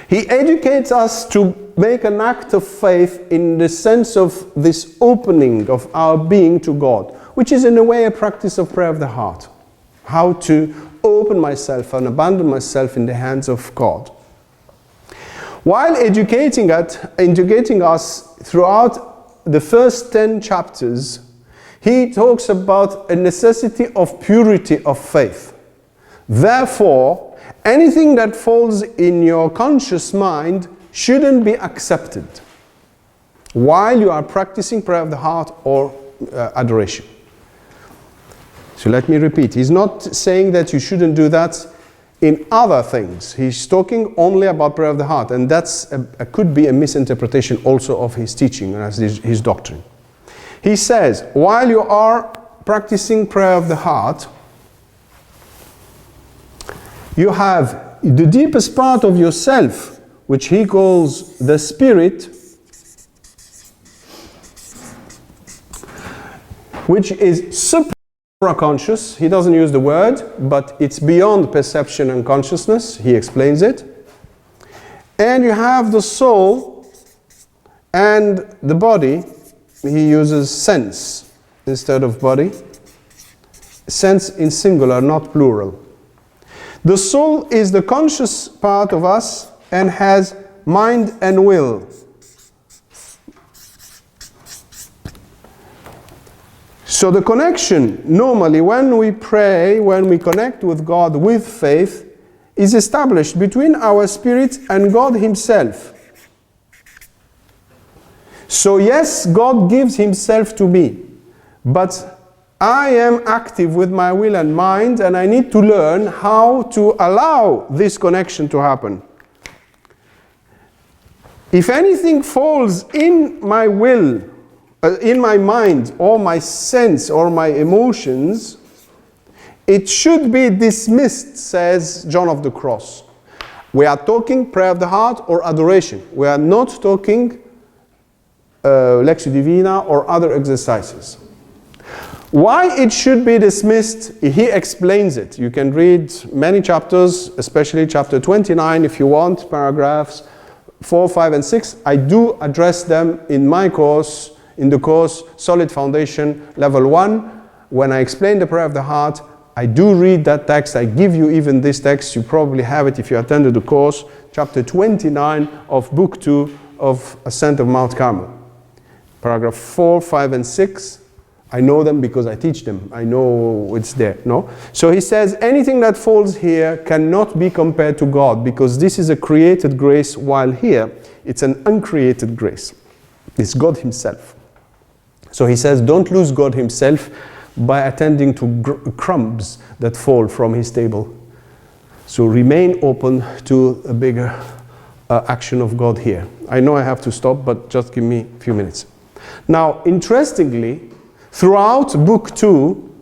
He educates us to make an act of faith in the sense of this opening of our being to God, which is in a way a practice of prayer of the heart. How to open myself and abandon myself in the hands of God. While educating us throughout the first 10 chapters, he talks about a necessity of purity of faith. Therefore, anything that falls in your conscious mind shouldn't be accepted while you are practicing prayer of the heart or adoration. So let me repeat, he's not saying that you shouldn't do that in other things. He's talking only about prayer of the heart, and that's could be a misinterpretation also of his teaching and his doctrine. He says, while you are practicing prayer of the heart, you have the deepest part of yourself, which he calls the spirit, which is supraconscious. He doesn't use the word, but it's beyond perception and consciousness. He explains it. And you have the soul and the body. He uses sense instead of body. Sense in singular, not plural. The soul is the conscious part of us and has mind and will. So the connection, normally when we pray, when we connect with God with faith, is established between our spirit and God himself. So yes, God gives himself to me, but I am active with my will and mind, and I need to learn how to allow this connection to happen. If anything falls in my will, in my mind, or my sense, or my emotions, it should be dismissed, says John of the Cross. We are talking prayer of the heart or adoration. We are not talking Lectio Divina or other exercises. Why it should be dismissed, he explains it. You can read many chapters, especially chapter 29 if you want, paragraphs 4, 5, and 6. I do address them in my course, in the course Solid Foundation Level 1. When I explain the prayer of the heart, I do read that text. I give you even this text. You probably have it if you attended the course, chapter 29 of book 2 of Ascent of Mount Carmel. Paragraph 4, 5, and 6. I know them because I teach them. I know it's there, no? So he says, anything that falls here cannot be compared to God, because this is a created grace, while here it's an uncreated grace. It's God himself. So he says, don't lose God himself by attending to crumbs that fall from his table. So remain open to a bigger action of God here. I know I have to stop, but just give me a few minutes. Now, interestingly, throughout book 2,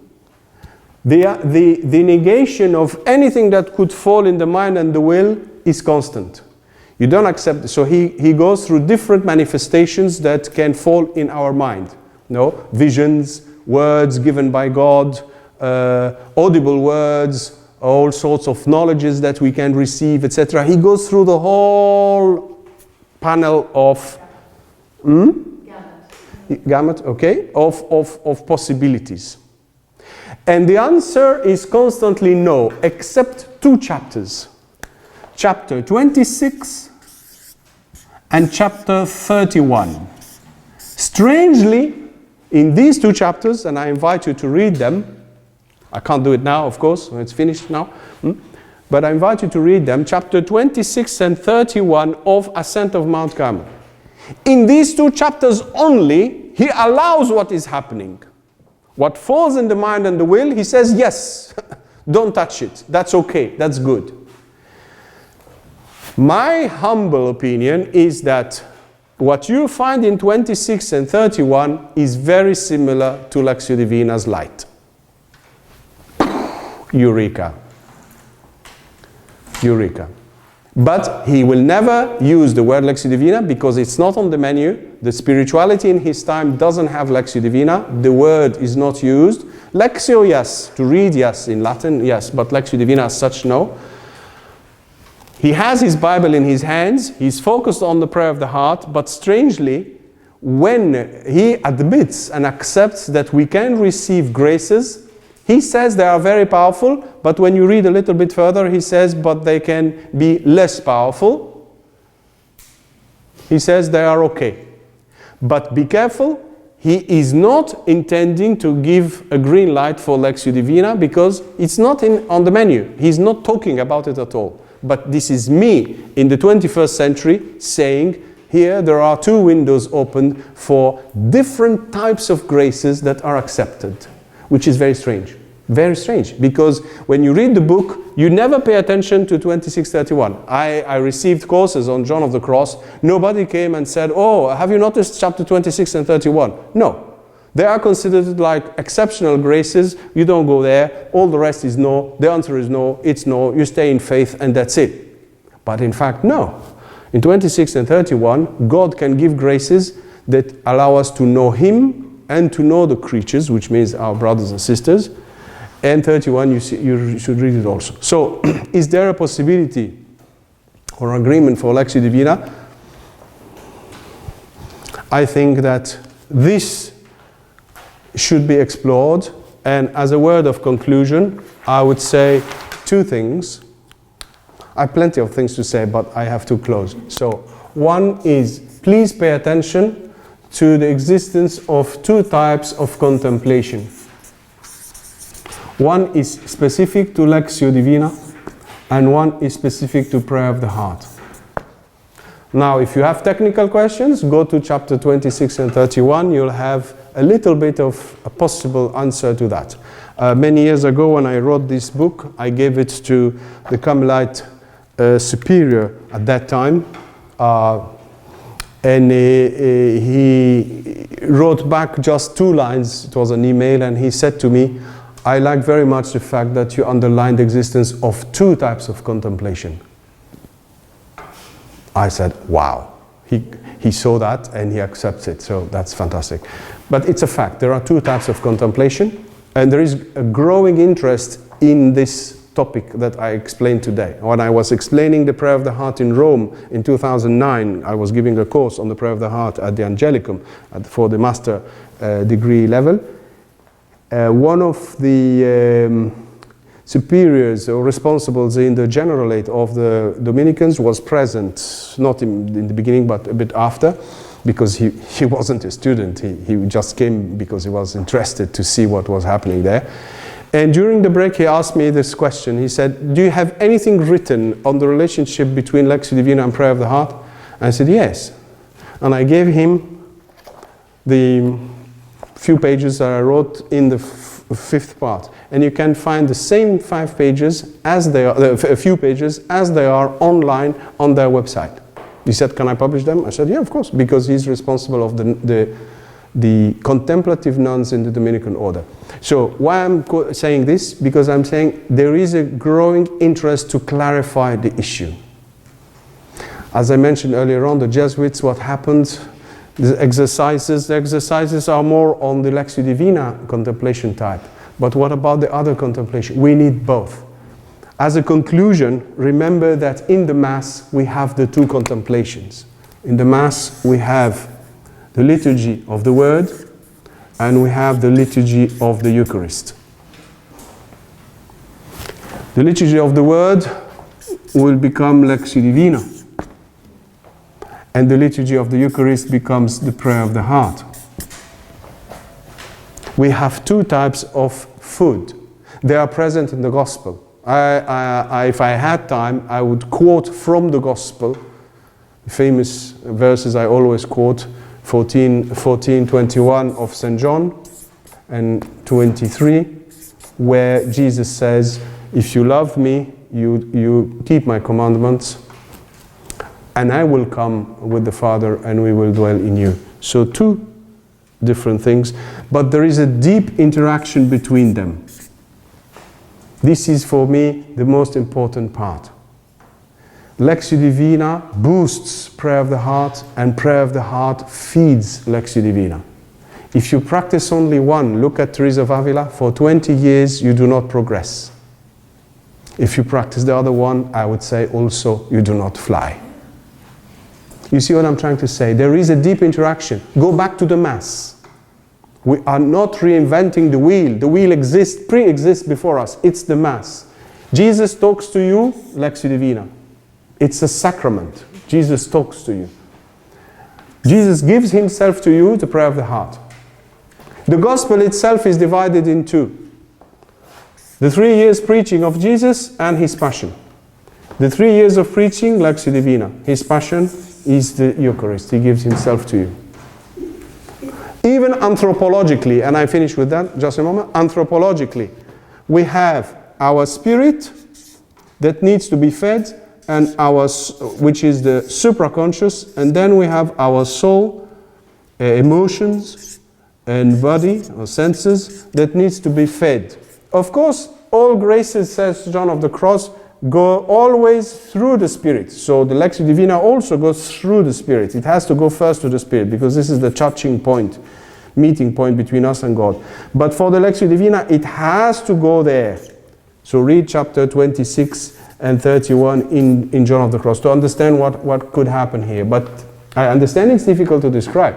the negation of anything that could fall in the mind and the will is constant. You don't accept it. So he goes through different manifestations that can fall in our mind. No? Visions, words given by God, audible words, all sorts of knowledges that we can receive, etc. He goes through the whole panel of gamut, okay, of possibilities. And the answer is constantly no, except 2 chapters. Chapter 26 and chapter 31. Strangely, in these 2 chapters, and I invite you to read them, I can't do it now, of course, when it's finished now, but I invite you to read them, chapter 26 and 31 of Ascent of Mount Carmel. In these two chapters only, he allows what is happening. What falls in the mind and the will, he says, yes, don't touch it. That's okay, that's good. My humble opinion is that what you find in 26 and 31 is very similar to Lectio Divina's light. Eureka. Eureka. But he will never use the word Lectio Divina because it's not on the menu. The spirituality in his time doesn't have Lectio Divina. The word is not used. Lectio, yes. To read, yes. In Latin, yes. But Lectio Divina as such, no. He has his Bible in his hands. He's focused on the prayer of the heart. But strangely, when he admits and accepts that we can receive graces, he says they are very powerful, but when you read a little bit further, he says, but they can be less powerful. He says they are okay. But be careful, he is not intending to give a green light for Lectio Divina because it's not on the menu. He's not talking about it at all. But this is me in the 21st century saying, here there are two windows opened for different types of graces that are accepted. Which is very strange. Very strange. Because when you read the book, you never pay attention to 2631. I received courses on John of the Cross. Nobody came and said, oh, have you noticed chapter 26 and 31? No. They are considered like exceptional graces. You don't go there. All the rest is no. The answer is no. It's no. You stay in faith and that's it. But in fact, no. In 26 and 31, God can give graces that allow us to know Him and to know the creatures, which means our brothers and sisters. And 31, you should read it also. So, is there a possibility or agreement for Lectio Divina? I think that this should be explored. And as a word of conclusion, I would say two things. I have plenty of things to say, but I have to close. So, one is, please pay attention to the existence of two types of contemplation. One is specific to Lectio Divina, and one is specific to prayer of the heart. Now, if you have technical questions, go to chapter 26 and 31. You'll have a little bit of a possible answer to that. Many years ago, when I wrote this book, I gave it to the Carmelite superior at that time. And he wrote back just 2 lines. It was an email, and he said to me, I like very much the fact that you underlined the existence of 2 types of contemplation. I said, wow. He saw that and he accepts it, so that's fantastic. But it's a fact, there are 2 types of contemplation, and there is a growing interest in this topic that I explained today. When I was explaining the prayer of the heart in Rome in 2009, I was giving a course on the prayer of the heart at the Angelicum for the master degree level. One of the superiors or responsibles in the generalate of the Dominicans was present, not in the beginning but a bit after, because he wasn't a student. He just came because he was interested to see what was happening there. And during the break, he asked me this question. He said, do you have anything written on the relationship between Lectio Divina and prayer of the heart? I said, yes. And I gave him the few pages that I wrote in the 5th part. And you can find the same 5 pages as they are, a few pages as they are online on their website. He said, can I publish them? I said, yeah, of course, because he's responsible of the contemplative nuns in the Dominican order. So why I'm saying this? Because I'm saying there is a growing interest to clarify the issue. As I mentioned earlier on, the Jesuits, what happened, the exercises are more on the Lectio Divina contemplation type. But what about the other contemplation? We need both. As a conclusion, remember that in the Mass we have the 2 contemplations. In the Mass we have the liturgy of the Word, and we have the liturgy of the Eucharist. The liturgy of the Word will become Lectio Divina, and the liturgy of the Eucharist becomes the prayer of the heart. We have 2 types of food. They are present in the Gospel. If I had time, I would quote from the Gospel, famous verses I always quote, 14:21 of St. John and 23, where Jesus says, if you love me, you keep my commandments, and I will come with the Father and we will dwell in you. So two different things, but there is a deep interaction between them. This is for me the most important part. Lectio Divina boosts prayer of the heart, and prayer of the heart feeds Lectio Divina. If you practice only one, look at Teresa of Avila, for 20 years you do not progress. If you practice the other one, I would say also you do not fly. You see what I'm trying to say? There is a deep interaction. Go back to the Mass. We are not reinventing the wheel. The wheel exists, pre-exists before us. It's the Mass. Jesus talks to you, Lectio Divina. It's a sacrament. Jesus talks to you. Jesus gives himself to you, the prayer of the heart. The Gospel itself is divided in two. The 3 years preaching of Jesus and his passion. The 3 years of preaching, Lectio Divina. His passion is the Eucharist. He gives himself to you. Even anthropologically, and I finish with that just a moment, anthropologically, we have our spirit that needs to be fed, and which is the supraconscious, and then we have our soul, emotions, and body, or senses, that needs to be fed. Of course, all graces, says John of the Cross, go always through the Spirit. So the Lectio Divina also goes through the Spirit. It has to go first to the Spirit, because this is the touching point, meeting point between us and God. But for the Lectio Divina, it has to go there. So read chapter 26 and 31 in John of the Cross to understand what could happen here. But I understand it's difficult to describe,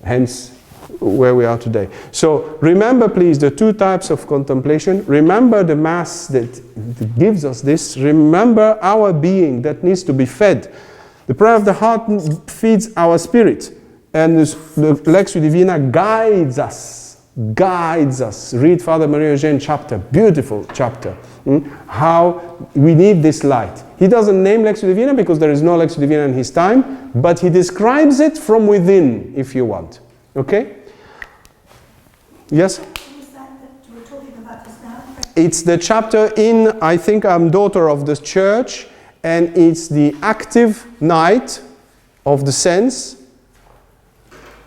hence where we are today. So remember, please, the two types of contemplation. Remember the Mass that gives us this. Remember our being that needs to be fed. The prayer of the heart feeds our spirit, and the Lectio Divina guides us. Read Father Maria Eugène chapter, beautiful chapter. How we need this light. He doesn't name Lectio Divina because there is no Lectio Divina in his time, but he describes it from within, if you want. Okay? Yes? What is that you were talking about just now? It's the chapter in, I think I'm daughter of the church, and it's the active night of the sense,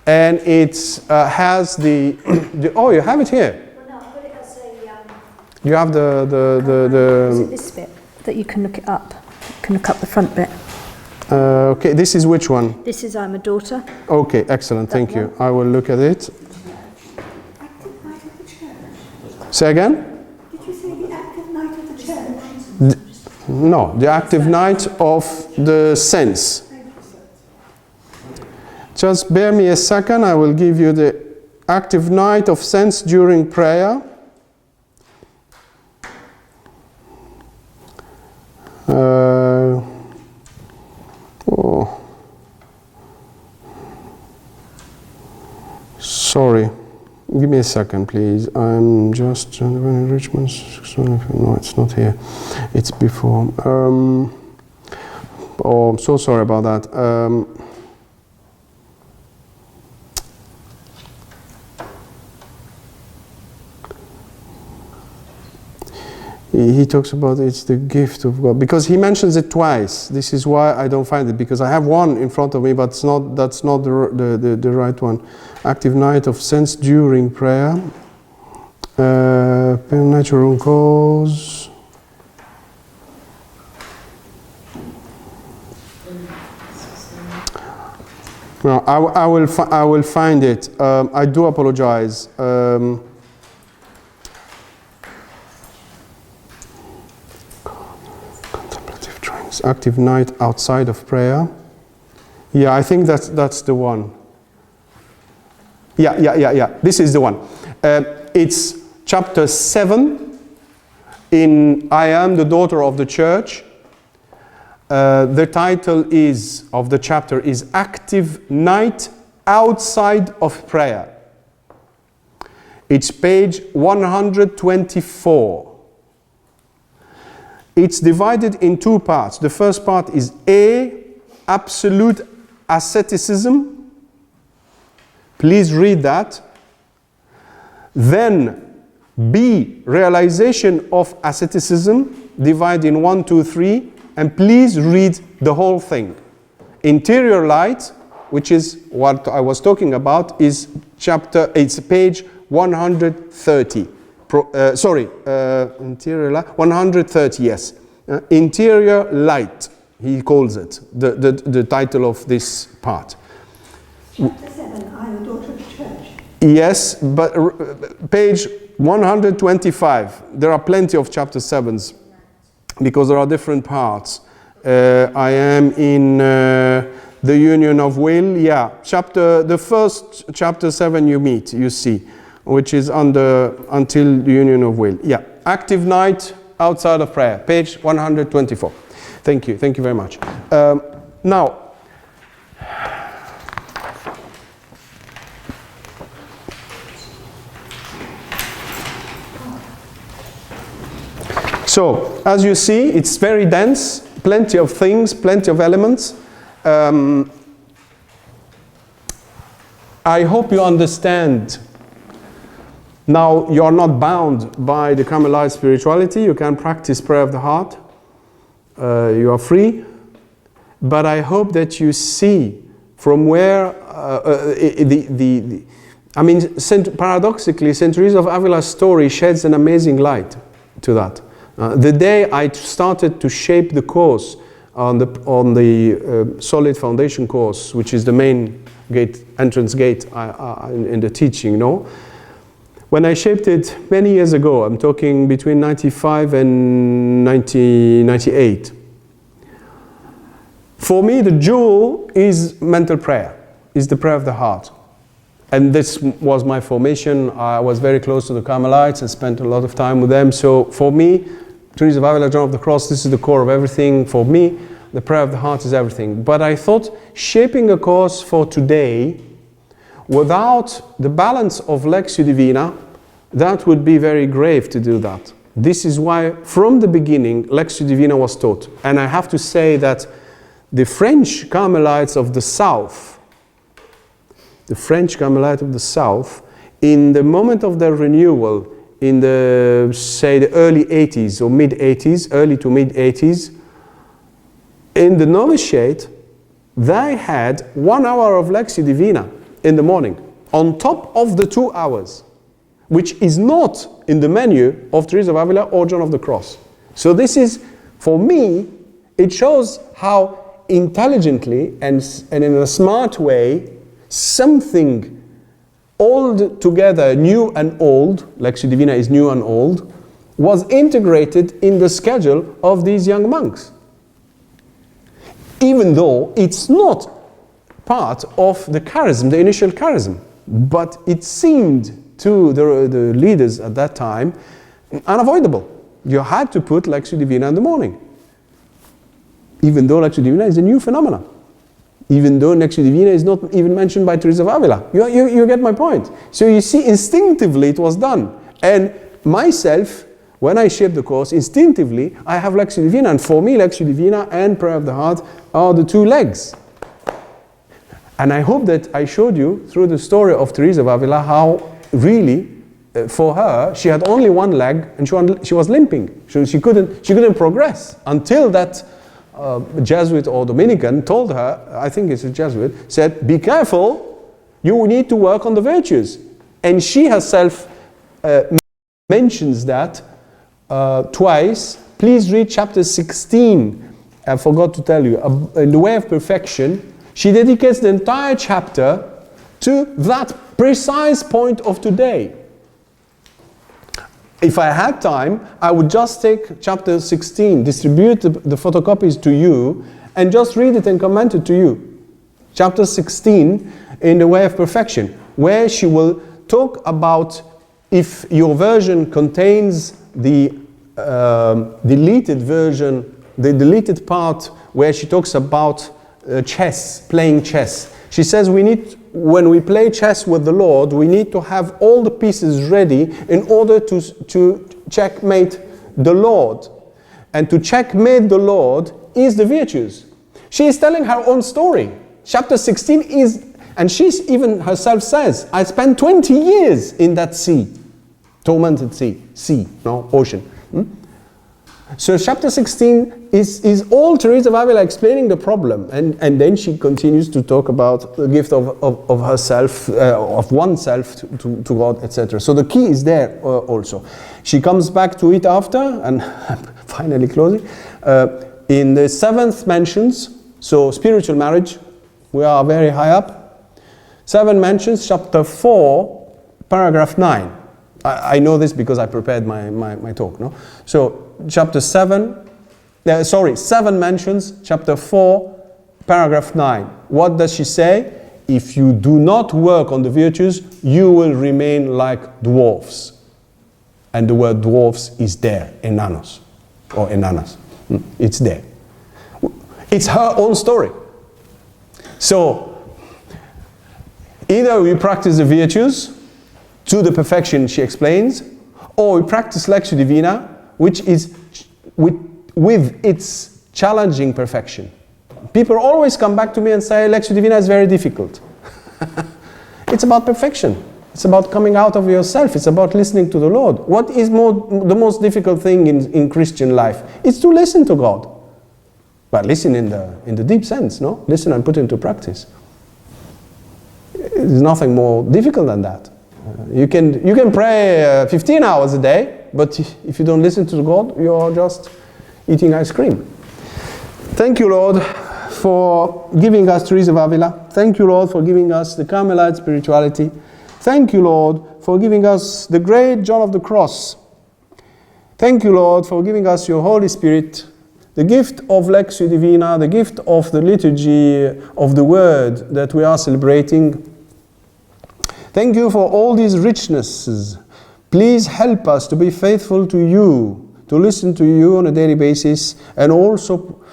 and it has the oh, you have it here. Well, no, I've got it as a... You have Is the it this bit that you can look it up? You can look up the front bit. okay, this is which one? This is I'm a daughter. Okay, excellent, thank you. I will look at it. Active night of the church. Say again? Did you say the active night of the church? No, the active night of the sense. Just bear me a second, I will give you the active night of sense during prayer. Sorry, give me a second, please. I'm just enrichment. No, it's not here. It's before. Oh, I'm so sorry about that. He talks about it's the gift of God, because he mentions it twice. This is why I don't find it, because I have one in front of me, but that's not the right one. Active night of sense during prayer. Natural cause. No, I will find it. I do apologize. Active night outside of prayer. Yeah, I think that's the one. Yeah. This is the one. It's chapter 7 in I Am the Daughter of the Church. The title of the chapter is Active Night Outside of Prayer. It's page 124. It's divided in two parts. The first part is A, absolute asceticism. Please read that. Then B, realization of asceticism, divided in 1, 2, 3, and please read the whole thing. Interior light, which is what I was talking about, is it's page 130. Interior light, 130, yes. Interior light, he calls it, the title of this part. Chapter 7, I am a daughter of the church. Yes, but page 125. There are plenty of chapter 7s because there are different parts. I am in the union of will. Yeah, the first chapter 7 you see, which is until the union of will. Yeah, active night outside of prayer, page 124. Thank you very much. Now, so, as you see, it's very dense, plenty of things, plenty of elements. I hope you understand. Now, you are not bound by the Carmelite spirituality. You can practice prayer of the heart. You are free. But I hope that you see from where paradoxically, St. Teresa of Avila's story sheds an amazing light to that. The day I started to shape the course on the solid foundation course, which is the main entrance gate in the teaching, when I shaped it many years ago, I'm talking between 95 and 1998. For me, the jewel is mental prayer, is the prayer of the heart. And this was my formation. I was very close to the Carmelites. I spent a lot of time with them. So for me, Teresa of Avila, John of the Cross, this is the core of everything. For me, the prayer of the heart is everything. But I thought shaping a course for today without the balance of Lectio Divina, that would be very grave to do that. This is why from the beginning Lectio Divina was taught. And I have to say that the French Carmelites of the South, in the moment of their renewal, in the early 80s or mid 80s, early to mid 80s, in the novitiate, they had 1 hour of Lectio Divina in the morning, on top of the 2 hours, which is not in the menu of Teresa of Avila or John of the Cross. So this is, for me, it shows how intelligently and in a smart way, something old together, new and old, Lectio Divina is new and old, was integrated in the schedule of these young monks. Even though it's not part of the charism, the initial charism, but it seemed to the leaders at that time unavoidable. You had to put Lectio Divina in the morning. Even though Lectio Divina is a new phenomenon. Even though Lectio Divina is not even mentioned by Teresa of Avila. You get my point. So you see, instinctively it was done. And myself, when I shape the course, instinctively I have Lectio Divina. And for me, Lectio Divina and Prayer of the Heart are the two legs. And I hope that I showed you through the story of Teresa of Avila how really, for her, she had only one leg and she was limping. She couldn't progress until that Jesuit or Dominican told her, I think it's a Jesuit, said, be careful, you need to work on the virtues. And she herself mentions that twice. Please read chapter 16. I forgot to tell you, in the way of perfection, she dedicates the entire chapter to that precise point of today. If I had time, I would just take chapter 16, distribute the photocopies to you, and just read it and comment it to you. Chapter 16, in the way of perfection, where she will talk about if your version contains the deleted version, the deleted part where she talks about chess, playing chess. She says when we play chess with the Lord, we need to have all the pieces ready in order to checkmate the Lord. and to checkmate the Lord is the virtues. She is telling her own story. Chapter 16 is, and she's even herself says, I spent 20 years in that sea, tormented sea, no, ocean. So chapter 16 is all Teresa of Avila explaining the problem, and then she continues to talk about the gift of herself, of oneself to God, etc. So the key is there also. She comes back to it after, and finally closing, in the 7th mentions, so spiritual marriage, we are very high up. 7 mentions, chapter 4, paragraph 9. I know this because I prepared my talk, no? So, chapter 7 mentions, chapter 4, paragraph 9. What does she say? If you do not work on the virtues, you will remain like dwarfs. And the word dwarfs is there, enanos, or enanas. It's there. It's her own story. So, either we practice the virtues to the perfection she explains, or we practice Lectio Divina, which is with its challenging perfection. People always come back to me and say, Lectio Divina is very difficult. It's about perfection. It's about coming out of yourself. It's about listening to the Lord. What is the most difficult thing in Christian life? It's to listen to God. But listen in the deep sense, no? Listen and put into practice. There's nothing more difficult than that. You can pray 15 hours a day, but if you don't listen to God, you are just eating ice cream. Thank you, Lord, for giving us Teresa of Avila. Thank you, Lord, for giving us the Carmelite spirituality. Thank you, Lord, for giving us the great John of the Cross. Thank you, Lord, for giving us your Holy Spirit, the gift of Lectio Divina, the gift of the liturgy of the Word that we are celebrating. Thank you for all these richnesses. Please help us to be faithful to you, to listen to you on a daily basis, and also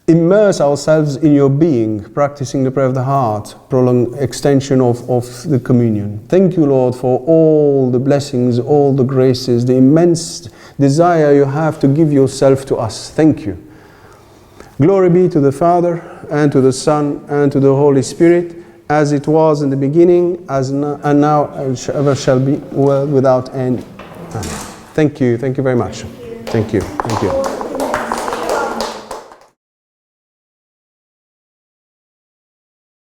immerse ourselves in your being, practicing the prayer of the heart, prolonged extension of the communion. Thank you, Lord, for all the blessings, all the graces, the immense desire you have to give yourself to us. Thank you. Glory be to the Father, and to the Son, and to the Holy Spirit, as it was in the beginning, and now ever shall be, world without end. Amen. Thank you very much. Thank you.